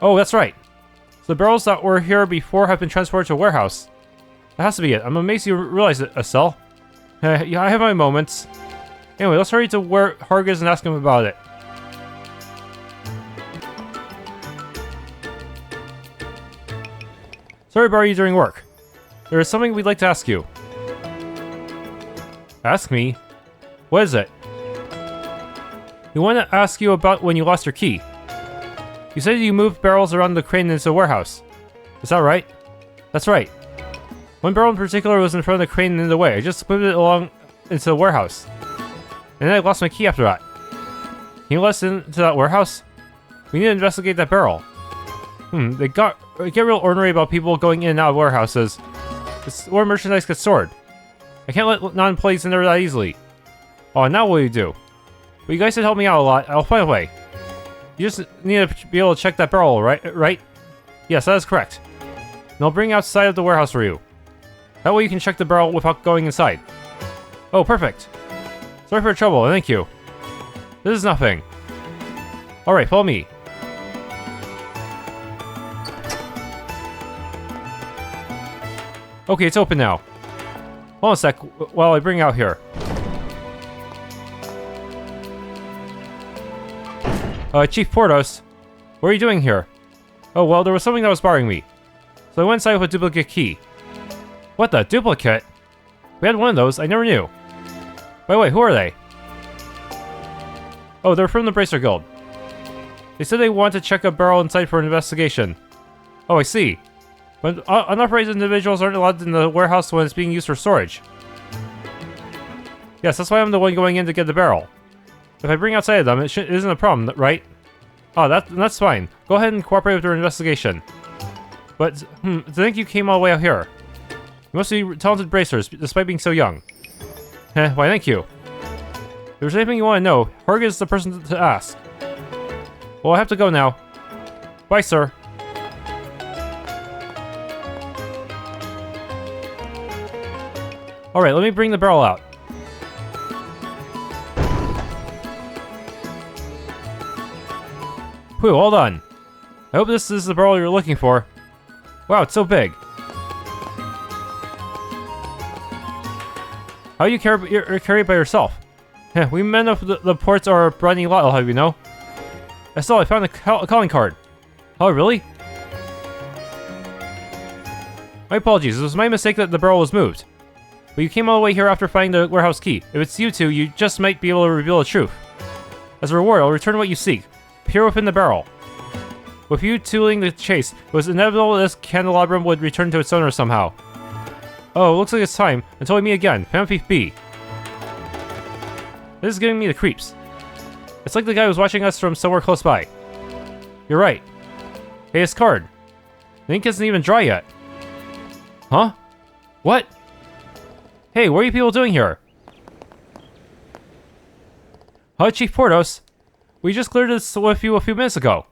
Oh, that's right. So the barrels that were here before have been transported to a warehouse. That has to be it. I'm amazed you realized it, Estelle. Yeah, I have my moments. Anyway, let's hurry to where Harg is and ask him about it. Sorry to bother you during work. There is something we'd like to ask you. Ask me? What is it? We want to ask you about when you lost your key. You said you moved barrels around the crane into the warehouse. Is that right? That's right. One barrel in particular was in front of the crane and in the way. I just moved it along into the warehouse. And then I lost my key after that. Can you let us into that warehouse? We need to investigate that barrel. They get real ornery about people going in and out of warehouses. It's where merchandise gets stored. I can't let non-employees in there that easily. Oh, now what do you do? But you guys did help me out a lot. I'll find a way. You just need to be able to check that barrel, right? Yes, that is correct. And I'll bring it outside of the warehouse for you. That way you can check the barrel without going inside. Oh, perfect. Sorry for the trouble, thank you. This is nothing. Alright, follow me. Okay, it's open now. Hold on a sec while I bring it out here. Chief Portos, what are you doing here? Oh, well, there was something that was bothering me. So I went inside with a duplicate key. What the? Duplicate? We had one of those, I never knew. By the way, who are they? Oh, they're from the Bracer Guild. They said they want to check a barrel inside for an investigation. Oh, I see. But unauthorized individuals aren't allowed in the warehouse when it's being used for storage. Yes, that's why I'm the one going in to get the barrel. If I bring outside of them, it isn't a problem, right? Oh, that's fine. Go ahead and cooperate with their investigation. But, to think you came all the way out here. You must be talented bracers, despite being so young. Why, thank you. If there's anything you want to know, Harg is the person to ask. Well, I have to go now. Bye, sir. Alright, let me bring the barrel out. Whew, all done. I hope this is the barrel you're looking for. Wow, it's so big. How do you carry it by yourself? We men of the ports are a running lot, I'll have you know. Estelle, I found a calling card. Oh, really? My apologies, it was my mistake that the barrel was moved. But you came all the way here after finding the warehouse key. If it's you two, you just might be able to reveal the truth. As a reward, I'll return what you seek. Here within the barrel. With you tooling the chase, it was inevitable this candelabrum would return to its owner somehow. Oh, it looks like it's time. Until we meet again, Fan Thief B. This is giving me the creeps. It's like the guy was watching us from somewhere close by. You're right. Hey, his card. The ink isn't even dry yet. Huh? What? Hey, what are you people doing here? Huh, Chief Portos? We just cleared this with you a few minutes ago.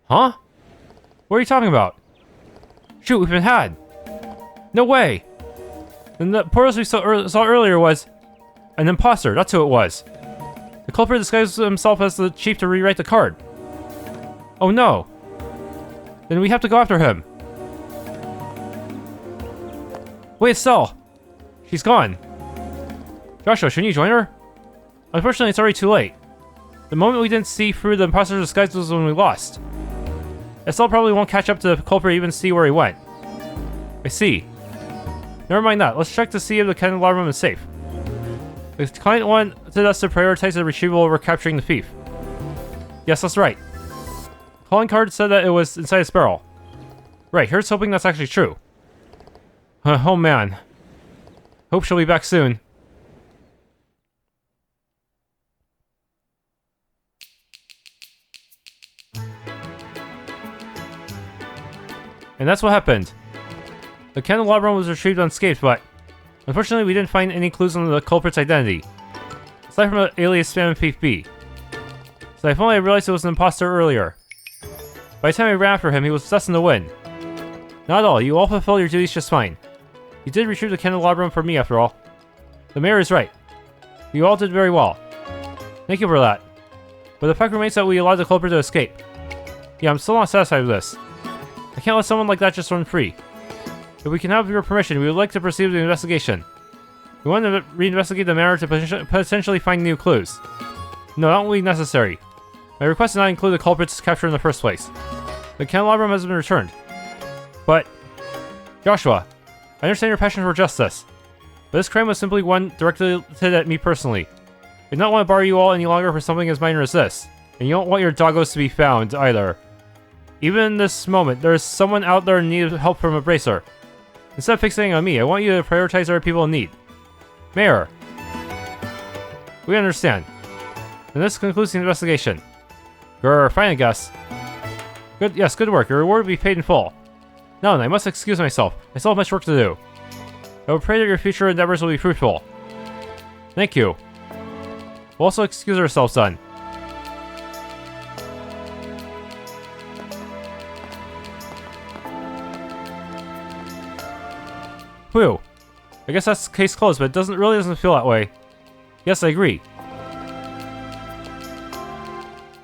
Huh? What are you talking about? Shoot, we've been had. No way. And the Portos we saw earlier was... An imposter, that's who it was. The culprit disguised himself as the chief to rewrite the card. Oh no. Then we have to go after him. Wait, Estelle. She's gone. Joshua, shouldn't you join her? Unfortunately, it's already too late. The moment we didn't see through the imposter's disguise was when we lost. Estelle probably won't catch up to the culprit or even see where he went. I see. Never mind that. Let's check to see if the Candelabrum is safe. The client wanted us to prioritize the retrieval over capturing the thief. Yes, that's right. Calling card said that it was inside its barrel. Right, here's hoping that's actually true. Oh man. Hope she'll be back soon. And that's what happened. The Candelabrum was retrieved unscathed, but unfortunately we didn't find any clues on the culprit's identity, aside from an alias Spam Thief B. So I finally realized it was an imposter earlier. By the time I ran after him, he was destined to win. Not at all, you all fulfilled your duties just fine. You did retrieve the Candelabrum for me after all. The mayor is right. You all did very well. Thank you for that. But the fact remains that we allowed the culprit to escape. Yeah, I'm still not satisfied with this. I can't let someone like that just run free. If we can have your permission, we would like to proceed with the investigation. We want to reinvestigate the matter to potentially find new clues. No, that won't be necessary. My request did not include the culprit's capture in the first place. The Candelabrum has been returned. But, Joshua, I understand your passion for justice, but this crime was simply one directed at me personally. I do not want to bother you all any longer for something as minor as this, and you don't want your doggos to be found, either. Even in this moment, there is someone out there in need of help from a bracer. Instead of fixating on me, I want you to prioritize other people in need. Mayor. We understand. And this concludes the investigation. Grr, fine I guess. Good, yes, good work. Your reward will be paid in full. Now then, I must excuse myself. I still have much work to do. I will pray that your future endeavors will be fruitful. Thank you. We'll also excuse ourselves then. Whew. I guess that's case closed, but it really doesn't feel that way. Yes, I agree.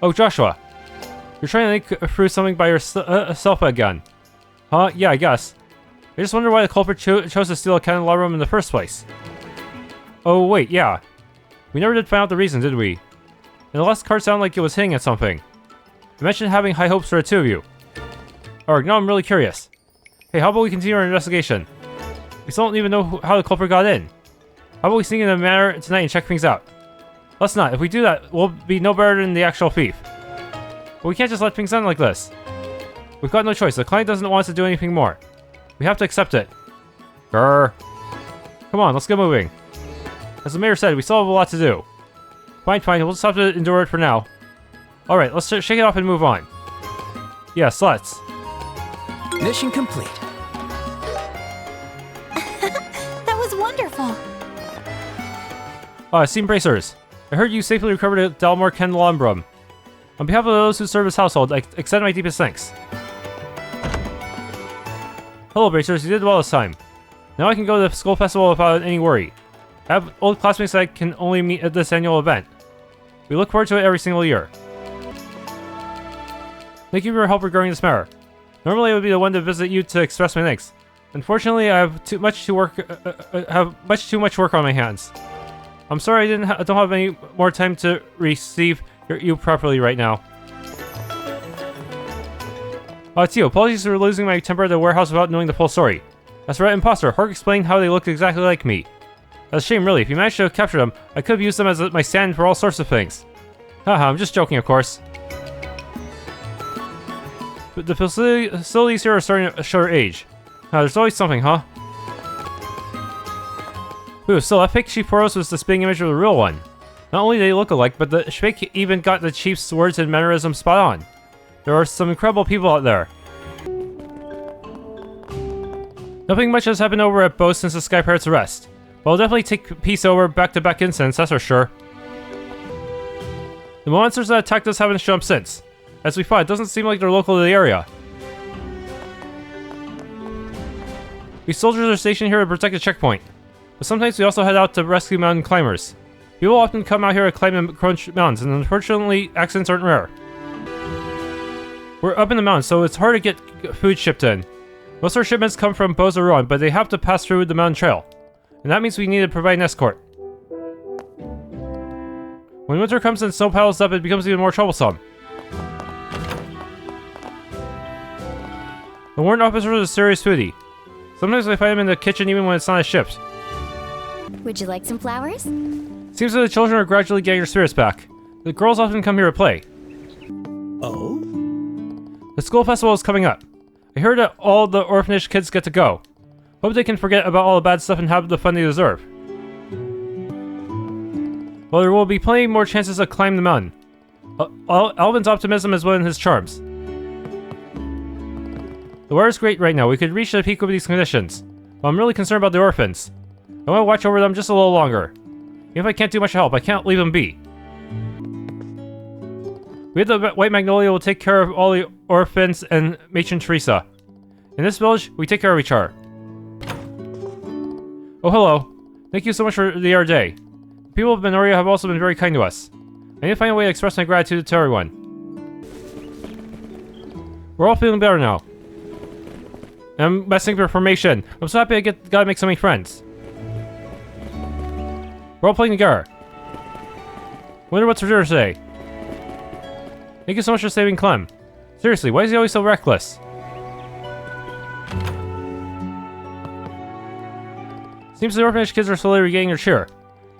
Oh, Joshua. You're trying to think through something by yourself again. Huh? Yeah, I guess. I just wonder why the culprit chose to steal a Candelabrum in the first place. Oh, wait, yeah. We never did find out the reason, did we? And the last card sounded like it was hinting at something. You mentioned having high hopes for the two of you. Alright, now I'm really curious. Hey, how about we continue our investigation? We still don't even know how the culprit got in. How about we sneak in the manor tonight and check things out? Let's not. If we do that, we'll be no better than the actual thief. But we can't just let things end like this. We've got no choice. The client doesn't want us to do anything more. We have to accept it. Grr. Come on, let's get moving. As the mayor said, we still have a lot to do. Fine, we'll just have to endure it for now. Alright, let's shake it off and move on. Yes, let's. Mission complete. That was wonderful. Esteemed Bracers. I heard you safely recovered a Dalmor Candelabrum. On behalf of those who serve his household, I extend my deepest thanks. Hello, Bracers. You did well this time. Now I can go to the Skull Festival without any worry. I have old classmates that I can only meet at this annual event. We look forward to it every single year. Thank you for your help regarding this matter. Normally I would be the one to visit you to express my thanks. Unfortunately, I have much too much work on my hands. I'm sorry I don't have any more time to receive you properly right now. Tio, apologies for losing my temper at the warehouse without knowing the full story. As for that imposter, Hark explained how they looked exactly like me. That's a shame, really. If you managed to capture them, I could have used them as my stand for all sorts of things. Haha, I'm just joking, of course. But the facilities here are starting to show their age. There's always something, huh? Ooh, still, that fake Chief Poros was the spitting image of the real one. Not only do they look alike, but the fake even got the Chief's words and mannerisms spot on. There are some incredible people out there. Nothing much has happened over at Bo since the Sky Pirate's arrest. But I'll definitely take peace over back-to-back incidents, that's for sure. The monsters that attacked us haven't shown up since. As we thought, it doesn't seem like they're local to the area. We soldiers are stationed here to protect the checkpoint. But sometimes we also head out to rescue mountain climbers. People often come out here to climb the Krone mountains, and unfortunately, accidents aren't rare. We're up in the mountains, so it's hard to get food shipped in. Most of our shipments come from Ruan, but they have to pass through the mountain trail. And that means we need to provide an escort. When winter comes and snow piles up, it becomes even more troublesome. The warrant officer is a serious foodie. Sometimes I find him in the kitchen even when it's not a shift. Would you like some flowers? Seems that the children are gradually getting their spirits back. The girls often come here to play. Oh? The school festival is coming up. I heard that all the orphanage kids get to go. Hope they can forget about all the bad stuff and have the fun they deserve. Well, there will be plenty more chances to climb the mountain. Alvin's optimism is one of his charms. The weather's great right now. We could reach the peak with these conditions. But I'm really concerned about the orphans. I want to watch over them just a little longer. Even if I can't do much help, I can't leave them be. We at the White Magnolia will take care of all the orphans and Matron Teresa. In this village, we take care of each other. Oh, hello. Thank you so much for the other day. The people of Manoria have also been very kind to us. I need to find a way to express my gratitude to everyone. We're all feeling better now. I'm messing for formation. I'm so happy I gotta make so many friends. We're all playing together. Wonder what's for dinner today. Thank you so much for saving Clem. Seriously, why is he always so reckless? Seems the orphanage kids are slowly regaining their cheer.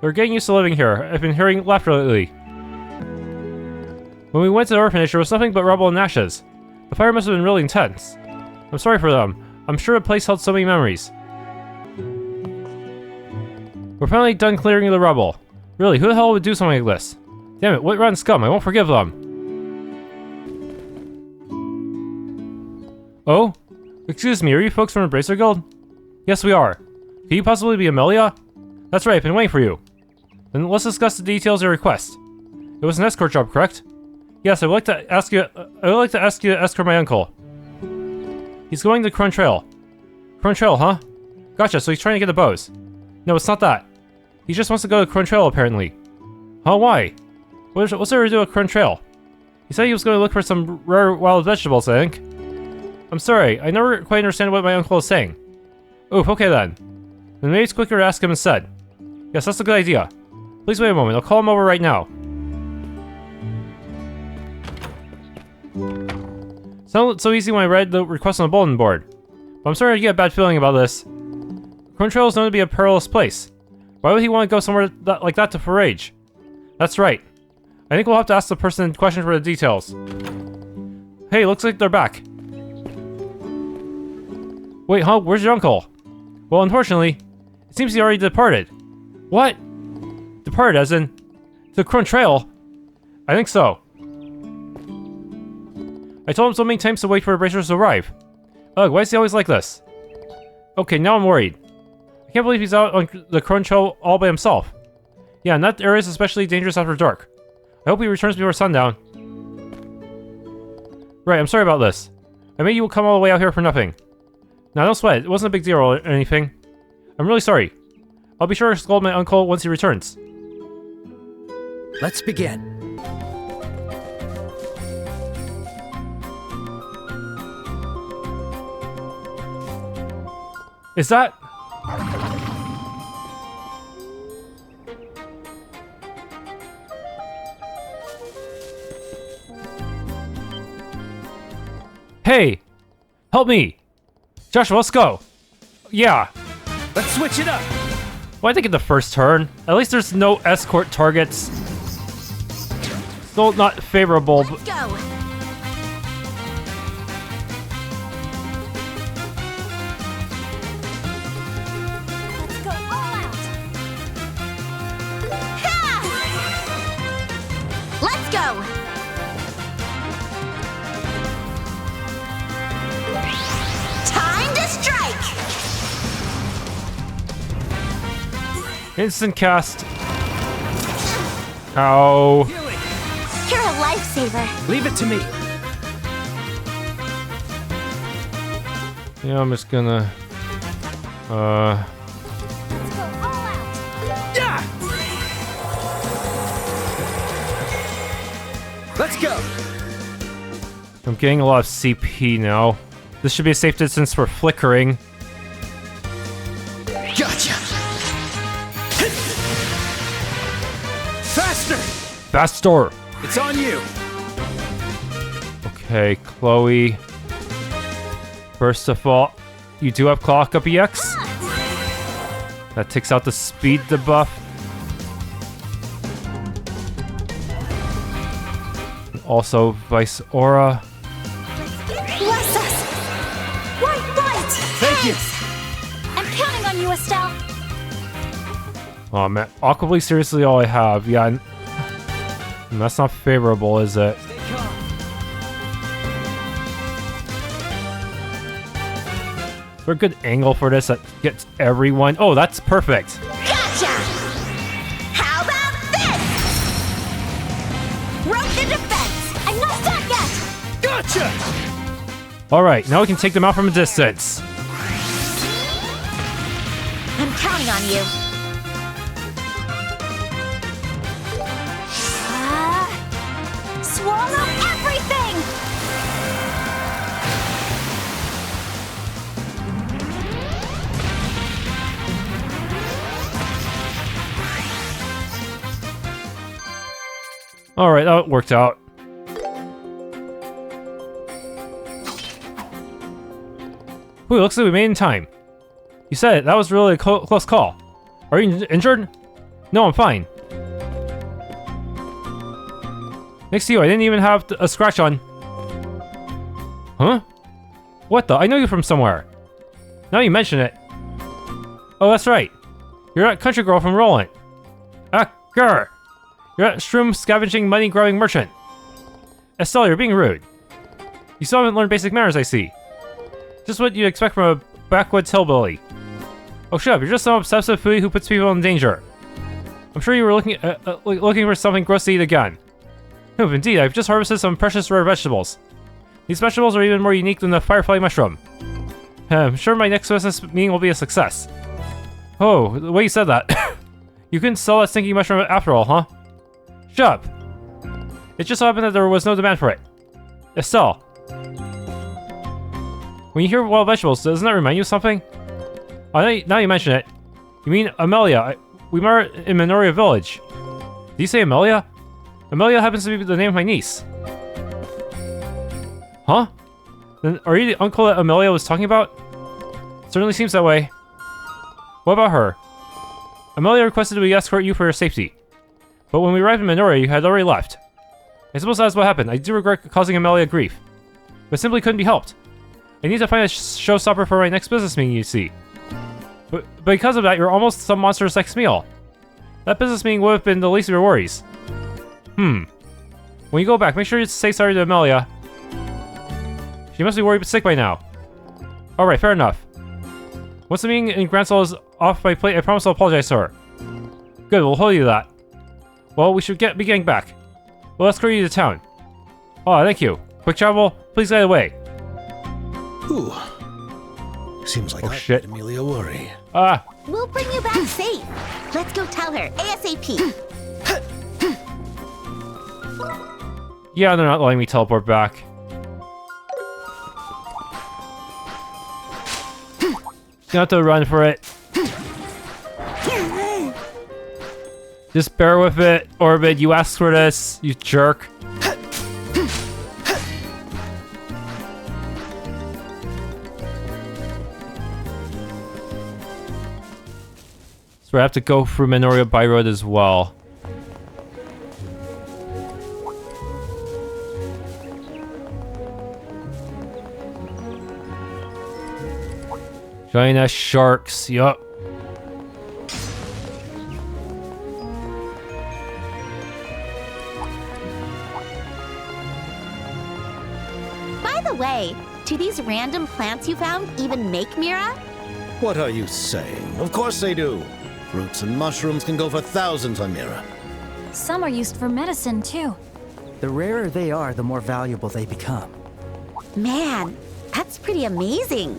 They're getting used to living here. I've been hearing laughter lately. When we went to the orphanage, there was nothing but rubble and ashes. The fire must have been really intense. I'm sorry for them. I'm sure the place held so many memories. We're finally done clearing the rubble. Really, who the hell would do something like this? Damn it, what rotten scum, I won't forgive them. Oh? Excuse me, are you folks from the Bracer Guild? Yes, we are. Could you possibly be Amelia? That's right, I've been waiting for you. Then let's discuss the details of your request. It was an escort job, correct? Yes, I would like to ask you to escort my uncle. He's going to Krone Trail. Krone Trail, huh? Gotcha, so he's trying to get the bows. No, it's not that. He just wants to go to Krone Trail, apparently. Huh, why? What's there to do at Krone Trail? He said he was going to look for some rare wild vegetables, I think. I'm sorry, I never quite understand what my uncle is saying. Oof, okay then. Then maybe it's quicker to ask him instead. Yes, that's a good idea. Please wait a moment, I'll call him over right now. Sounded so easy when I read the request on the bulletin board. But I'm starting to get a bad feeling about this. Krone Trail is known to be a perilous place. Why would he want to go somewhere like that to forage? That's right. I think we'll have to ask the person in question for the details. Hey, looks like they're back. Wait, huh? Where's your uncle? Well, unfortunately, it seems he already departed. What? Departed as in the Krone Trail? I think so. I told him so many times to wait for the bracers to arrive. Ugh, why is he always like this? Okay, now I'm worried. I can't believe he's out on the Krone Trail all by himself. Yeah, and that area is especially dangerous after dark. I hope he returns before sundown. Right, I'm sorry about this. I made you come all the way out here for nothing. Now, don't sweat. It wasn't a big deal or anything. I'm really sorry. I'll be sure to scold my uncle once he returns. Let's begin. Is that... Hey! Help me! Joshua, let's go! Yeah! Let's switch it up! Why'd they get the first turn? At least there's no escort targets. Still not favorable, but... Let's go! Let's go all out! Ha! Let's go! Time to strike! Instant cast. Ow. You're a lifesaver. Leave it to me. Yeah, I'm just gonna... Let's go all out! Let's go! I'm getting a lot of CP now. This should be a safe distance for flickering. Gotcha! Faster! Faster! It's on you! Okay, Chloe. First of all, you do have Clock Up EX. That takes out the speed debuff. Also, Vice Aura. Bless us! White light! Thank you! I'm counting on you, Estelle! Oh man, Aqua Bleed seriously all I have. Yeah, that's not favorable, is it? Stay calm. Is there a good angle for this that gets everyone? Oh, that's perfect. Gotcha! How about this? Rope the defense! I'm not done yet! Gotcha! Alright, now we can take them out from a distance. I'm counting on you. Swallow everything! Alright, that worked out. Ooh, looks like we made it in time. You said it, that was really a close call. Are you injured? No, I'm fine. Next to you, I didn't even have a scratch on. Huh? What the? I know you from somewhere. Now you mention it. Oh, that's right. You're that country girl from Roland. Ah, grr. You're that shroom scavenging, money grabbing merchant. Estelle, you're being rude. You still haven't learned basic manners, I see. Just what you'd expect from a backwoods hillbilly. Oh, shut up. You're just some obsessive foodie who puts people in danger. I'm sure you were looking for something gross to eat again. No, indeed, I've just harvested some precious rare vegetables. These vegetables are even more unique than the firefly mushroom. I'm sure my next business meeting will be a success. Oh, the way you said that. You couldn't sell that stinky mushroom after all, huh? Shut up. It just so happened that there was no demand for it. Estelle. When you hear wild vegetables, doesn't that remind you of something? Oh, now you mention it. You mean Amelia. We met her in Manoria village. Did you say Amelia? Amelia happens to be the name of my niece. Huh? Then are you the uncle that Amelia was talking about? Certainly seems that way. What about her? Amelia requested we escort you for your safety. But when we arrived in Manoria, you had already left. I suppose that's what happened. I do regret causing Amelia grief. But simply couldn't be helped. I need to find a showstopper for my next business meeting, you see. But because of that, you're almost some monstrous next meal. That business meeting would have been the least of your worries. When you go back, make sure you say sorry to Amelia. She must be worried sick by now. Alright, fair enough. Once the meeting in Grand Soul is off my plate, I promise I'll apologize to her. Good, we'll hold you to that. Well, we should be getting back. Well, let's carry you to town. Oh, thank you. Quick travel, please get away. Ooh. Seems like I shit. made Amelia worry. Ah, We'll bring you back safe. Let's go tell her ASAP. yeah, they're not letting me teleport back. You have to run for it. Just bear with it, Orbit. You asked for this, you jerk. So I have to go through Manoria by road as well. Giant ass sharks, yup. By the way, do these random plants you found even make Mira? What are you saying? Of course they do. Fruits and mushrooms can go for thousands on Mira. Some are used for medicine, too. The rarer they are, the more valuable they become. Man, that's pretty amazing.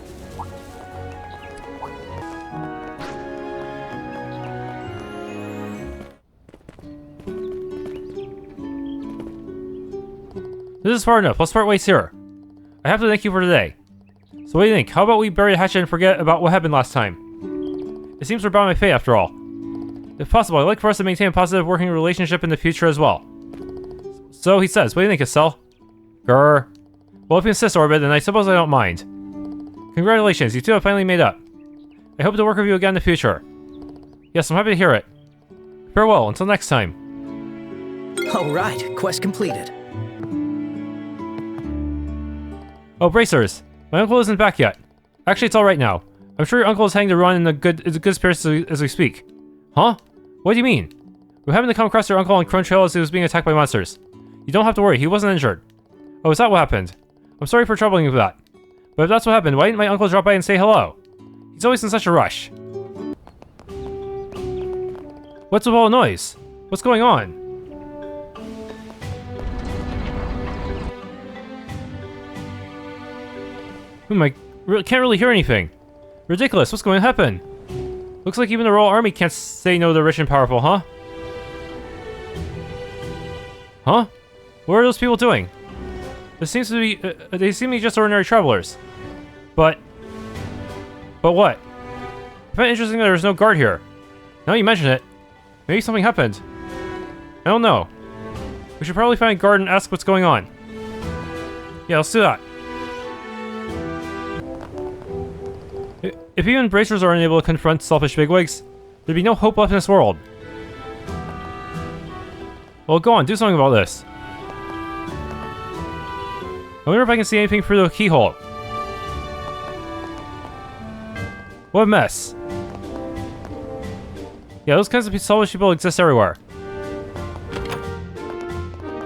This is far enough. Let's part ways here. I have to thank you for today. So what do you think? How about we bury the hatchet and forget about what happened last time? It seems we're bound by fate after all. If possible, I'd like for us to maintain a positive working relationship in the future as well. So he says, what do you think, Estelle? Grr. Well, if you insist, Orbit, then I suppose I don't mind. Congratulations, you two have finally made up. I hope to work with you again in the future. Yes, I'm happy to hear it. Farewell, until next time. Alright, quest completed. Oh, bracers. My uncle isn't back yet. Actually, it's alright now. I'm sure your uncle is heading to Ruan in a good spirits as we speak. Huh? What do you mean? We happened to come across your uncle on Krone Trail as he was being attacked by monsters. You don't have to worry, he wasn't injured. Oh, is that what happened? I'm sorry for troubling you with that. But if that's what happened, why didn't my uncle drop by and say hello? He's always in such a rush. What's with all the noise? What's going on? I can't really hear anything. Ridiculous, what's going to happen? Looks like even the Royal Army can't say no to the rich and powerful, huh? Huh? What are those people doing? This seems to be, they seem to be just ordinary travelers. But what? I find it interesting that there's no guard here. Now you mention it, maybe something happened. I don't know. We should probably find a guard and ask what's going on. Yeah, let's do that. If even bracers are unable to confront selfish bigwigs, there'd be no hope left in this world. Well, go on, do something about this. I wonder if I can see anything through the keyhole. What a mess. Yeah, those kinds of selfish people exist everywhere.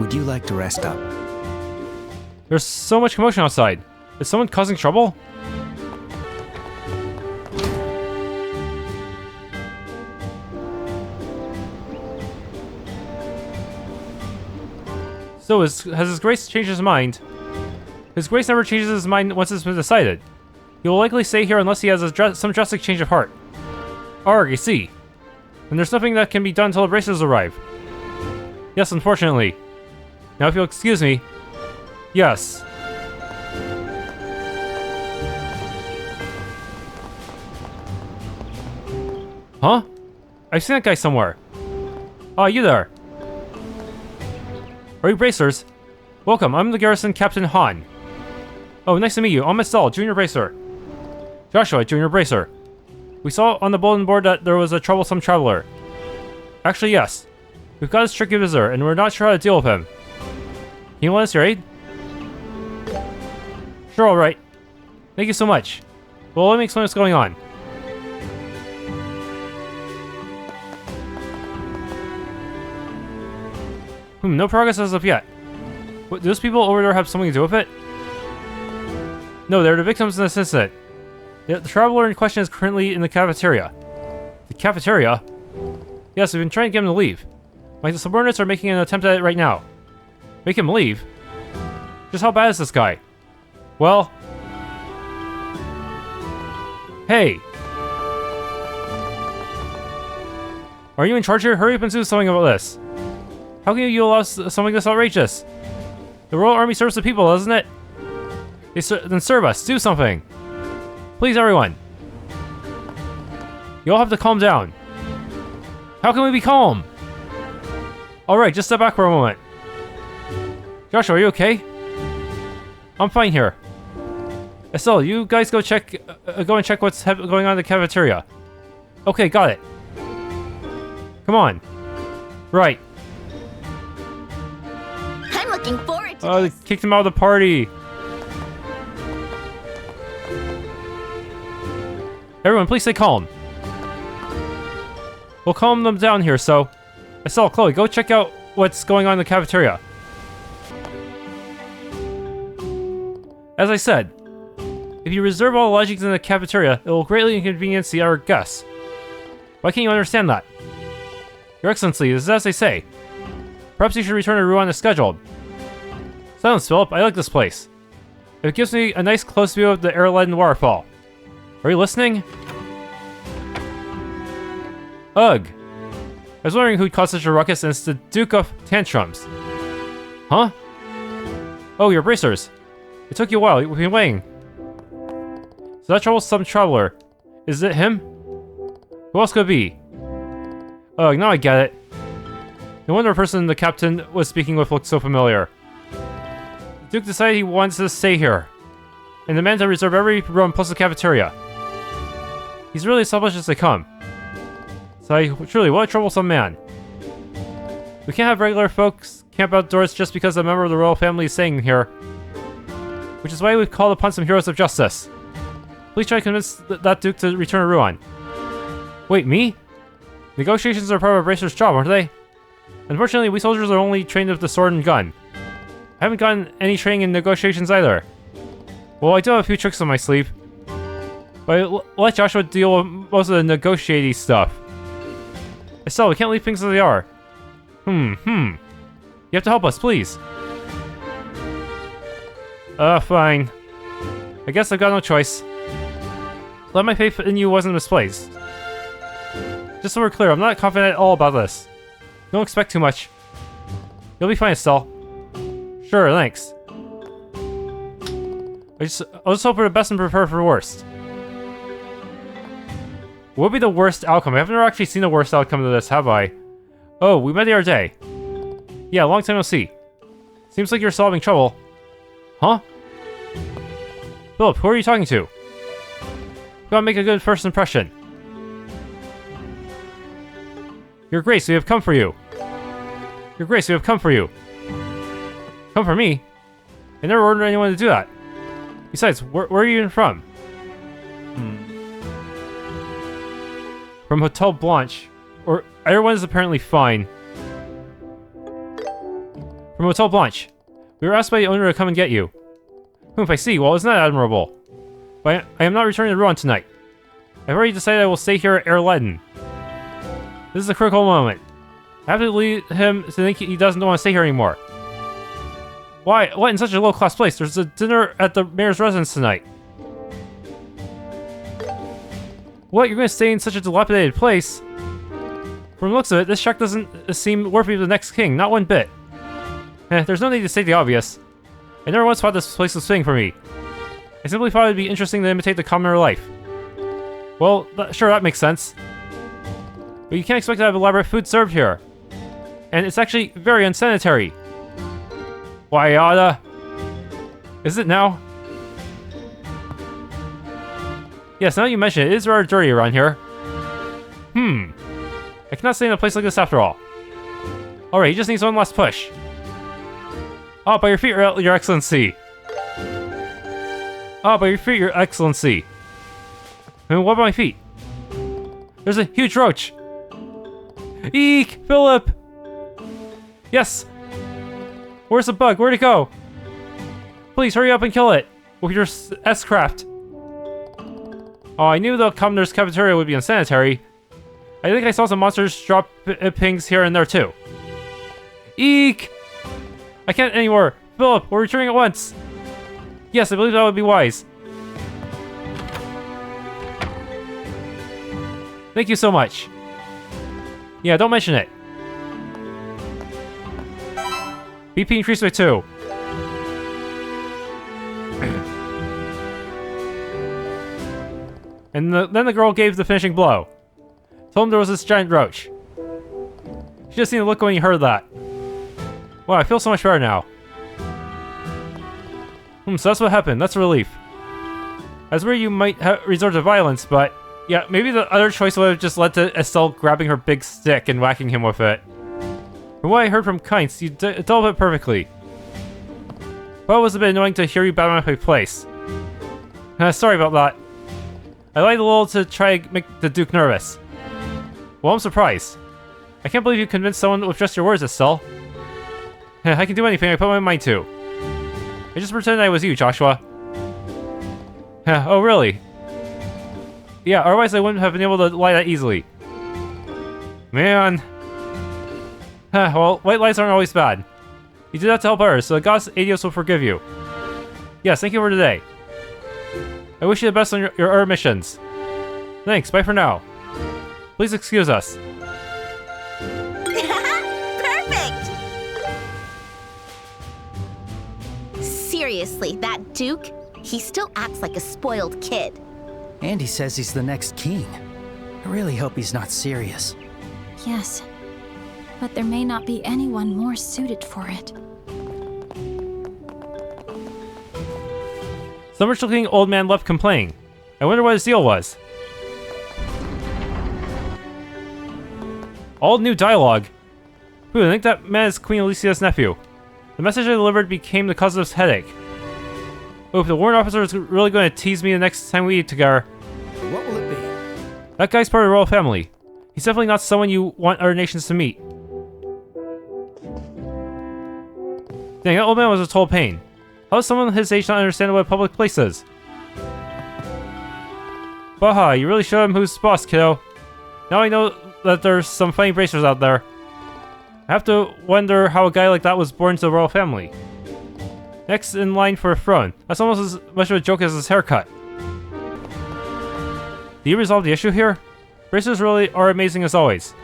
Would you like to rest up? There's so much commotion outside. Is someone causing trouble? So, has His Grace changed his mind? His Grace never changes his mind once it's been decided. He will likely stay here unless he has some drastic change of heart. Arg, I see. And there's nothing that can be done until the bracers arrive. Yes, unfortunately. Now if you'll excuse me. Yes. Huh? I've seen that guy somewhere. Ah, you there. Are you bracers? Welcome, I'm the garrison Captain Han. Oh, nice to meet you. I'm Estelle, Junior Bracer. Joshua, Junior Bracer. We saw on the bulletin board that there was a troublesome traveler. Actually, yes. We've got this tricky visitor, and we're not sure how to deal with him. Can you lend us your aid? Sure, alright. Thank you so much. Well, let me explain what's going on. No progress as of yet. What, do those people over there have something to do with it? No, they're the victims in this incident. The traveler in question is currently in the cafeteria. The cafeteria? Yes, we've been trying to get him to leave. My subordinates are making an attempt at it right now. Make him leave? Just how bad is this guy? Well... Hey! Are you in charge here? Hurry up and do something about this. How can you allow something this outrageous? The Royal Army serves the people, doesn't it? Then serve us. Do something. Please, everyone. You all have to calm down. How can we be calm? Alright, just step back for a moment. Joshua, are you okay? I'm fine here. Estelle, you guys go and check what's going on in the cafeteria. Okay, got it. Come on. Right. I'm looking forward to Oh, this. they kicked him out of the party. Everyone, please stay calm. We'll calm them down here, so... Estelle, Chloe, go check out what's going on in the cafeteria. As I said, if you reserve all the lodgings in the cafeteria, it will greatly inconvenience the other guests. Why can't you understand that? Your Excellency, this is as they say. Perhaps you should return to Ruan as scheduled. Silence, Philip. I like this place. It gives me a nice close view of the air-laden waterfall. Are you listening? Ugh. I was wondering who'd caused such a ruckus, and it's the Duke of Tantrums. Huh? Oh, your bracers. It took you a while. We've been waiting. So that troublesome traveler. Is it him? Who else could it be? Oh, now I get it. No wonder the person the captain was speaking with looked so familiar. The Duke decided he wants to stay here, and demanded to reserve every room plus the cafeteria. He's really as selfish as they come. So truly, what a troublesome man. We can't have regular folks camp outdoors just because a member of the royal family is staying here. Which is why we've called upon some heroes of justice. Please try to convince that Duke to return to Ruan. Wait, me? Negotiations are part of a bracer's job, aren't they? Unfortunately, we soldiers are only trained with the sword and gun. I haven't gotten any training in negotiations either. Well, I do have a few tricks on my sleeve. But I'll let Joshua deal with most of the negotiating stuff. Estelle, we can't leave things as they are. You have to help us, please. Fine. I guess I've got no choice. Let my faith in you wasn't misplaced. Just so we're clear, I'm not confident at all about this. Don't expect too much. You'll be fine, Estelle. Sure, thanks. I'll just hope for the best and prepare for the worst. What would be the worst outcome? I haven't ever actually seen the worst outcome of this, have I? Oh, we met the other day. Yeah, long time no see. Seems like you're solving trouble. Huh? Philip, who are you talking to? Gotta make a good first impression. Your Grace, we have come for you. Your Grace, we have come for you. Come for me? I never ordered anyone to do that. Besides, where are you even from? From Hotel Blanche. Or either one is apparently fine. From Hotel Blanche. We were asked by the owner to come and get you. I see. Well, isn't that admirable? But I am not returning to Ruan tonight. I've already decided I will stay here at Erletten. This is a critical moment. I have to lead him to think he doesn't want to stay here anymore. Why? What in such a low-class place? There's a dinner at the mayor's residence tonight. What? You're going to stay in such a dilapidated place? From the looks of it, this shack doesn't seem worthy of the next king, not one bit. There's no need to state the obvious. I never once thought this place was fitting for me. I simply thought it'd be interesting to imitate the commoner life. Well, sure, that makes sense. But you can't expect to have elaborate food served here. And it's actually very unsanitary. Why, is it now? Yes, now you mention it, it is rather dirty around here. I cannot stay in a place like this after all. Alright, he just needs one last push. Oh, by your feet, your excellency. Oh, by your feet, your excellency. And what about my feet? There's a huge roach. Eek! Philip! Yes! Where's the bug? Where'd it go? Please hurry up and kill it with your S-craft. Oh, I knew the commoner's cafeteria would be unsanitary. I think I saw some monsters drop pings here and there too. Eek! I can't anymore. Philip, we're returning at once. Yes, I believe that would be wise. Thank you so much. Yeah, don't mention it. BP increased by 2. And then the girl gave the finishing blow. Told him there was this giant roach. She just seemed to look when he heard that. Wow, I feel so much better now. So that's what happened. That's a relief. I was worried you might resort to violence, but yeah, maybe the other choice would have just led to Estelle grabbing her big stick and whacking him with it. From what I heard from Kainz, you dealt it perfectly. But it was a bit annoying to hear you battle up my place. Sorry about that. I lied a little to try to make the Duke nervous. Well, I'm surprised. I can't believe you convinced someone with just your words, Estelle. I can do anything I put my mind to. I just pretended I was you, Joshua. Oh, really? Yeah, otherwise I wouldn't have been able to lie that easily. Man. Well, white lies aren't always bad. You did that to help others, so the gods Adios will forgive you. Yes, thank you for today. I wish you the best on your other missions. Thanks, bye for now. Please excuse us. Perfect! seriously, that Duke, he still acts like a spoiled kid. And he says he's the next king. I really hope he's not serious. Yes, but there may not be anyone more suited for it. Some rich-looking old man left complaining. I wonder what his deal was. All new dialogue. Ooh, I think that man is Queen Alicia's nephew. The message I delivered became the cause of this headache. Oh, if the warrant officer is really going to tease me the next time we eat together. What will it be? That guy's part of the royal family. He's definitely not someone you want other nations to meet. Dang, that old man was a total pain. How does someone his age not understand what a public place is? Baha, you really showed him who's boss, kiddo. Now I know that there's some funny bracers out there. I have to wonder how a guy like that was born to the royal family. Next in line for a throne. That's almost as much of a joke as his haircut. Do you resolve the issue here? Bracers really are amazing as always.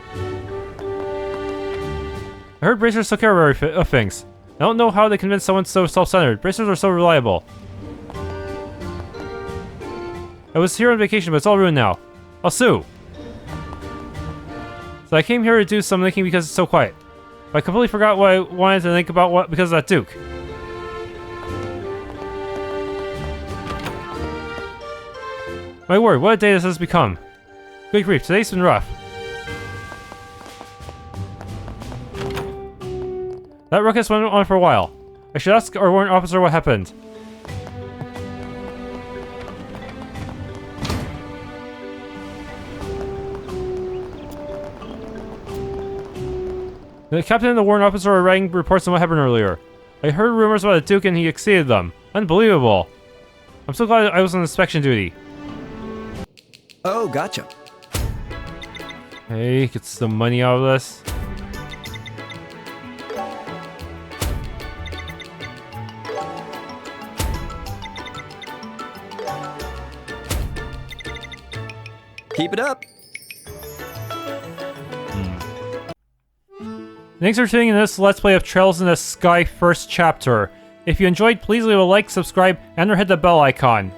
I heard bracers took care of things. I don't know how they convinced someone so self-centered. Bracers are so reliable. I was here on vacation, but it's all ruined now. I'll sue. So I came here to do some thinking because it's so quiet. But I completely forgot what I wanted to think about because of that Duke. My word, what a day this has become. Good grief, today's been rough. That ruckus went on for a while. I should ask our warrant officer what happened. The captain and the warrant officer are writing reports on what happened earlier. I heard rumors about a Duke and he exceeded them. Unbelievable. I'm so glad I was on inspection duty. Oh, gotcha. Hey, get some money out of this. Keep it up. Thanks for tuning in this Let's Play of Trails in the Sky first chapter. If you enjoyed, please leave a like, subscribe, and or hit the bell icon.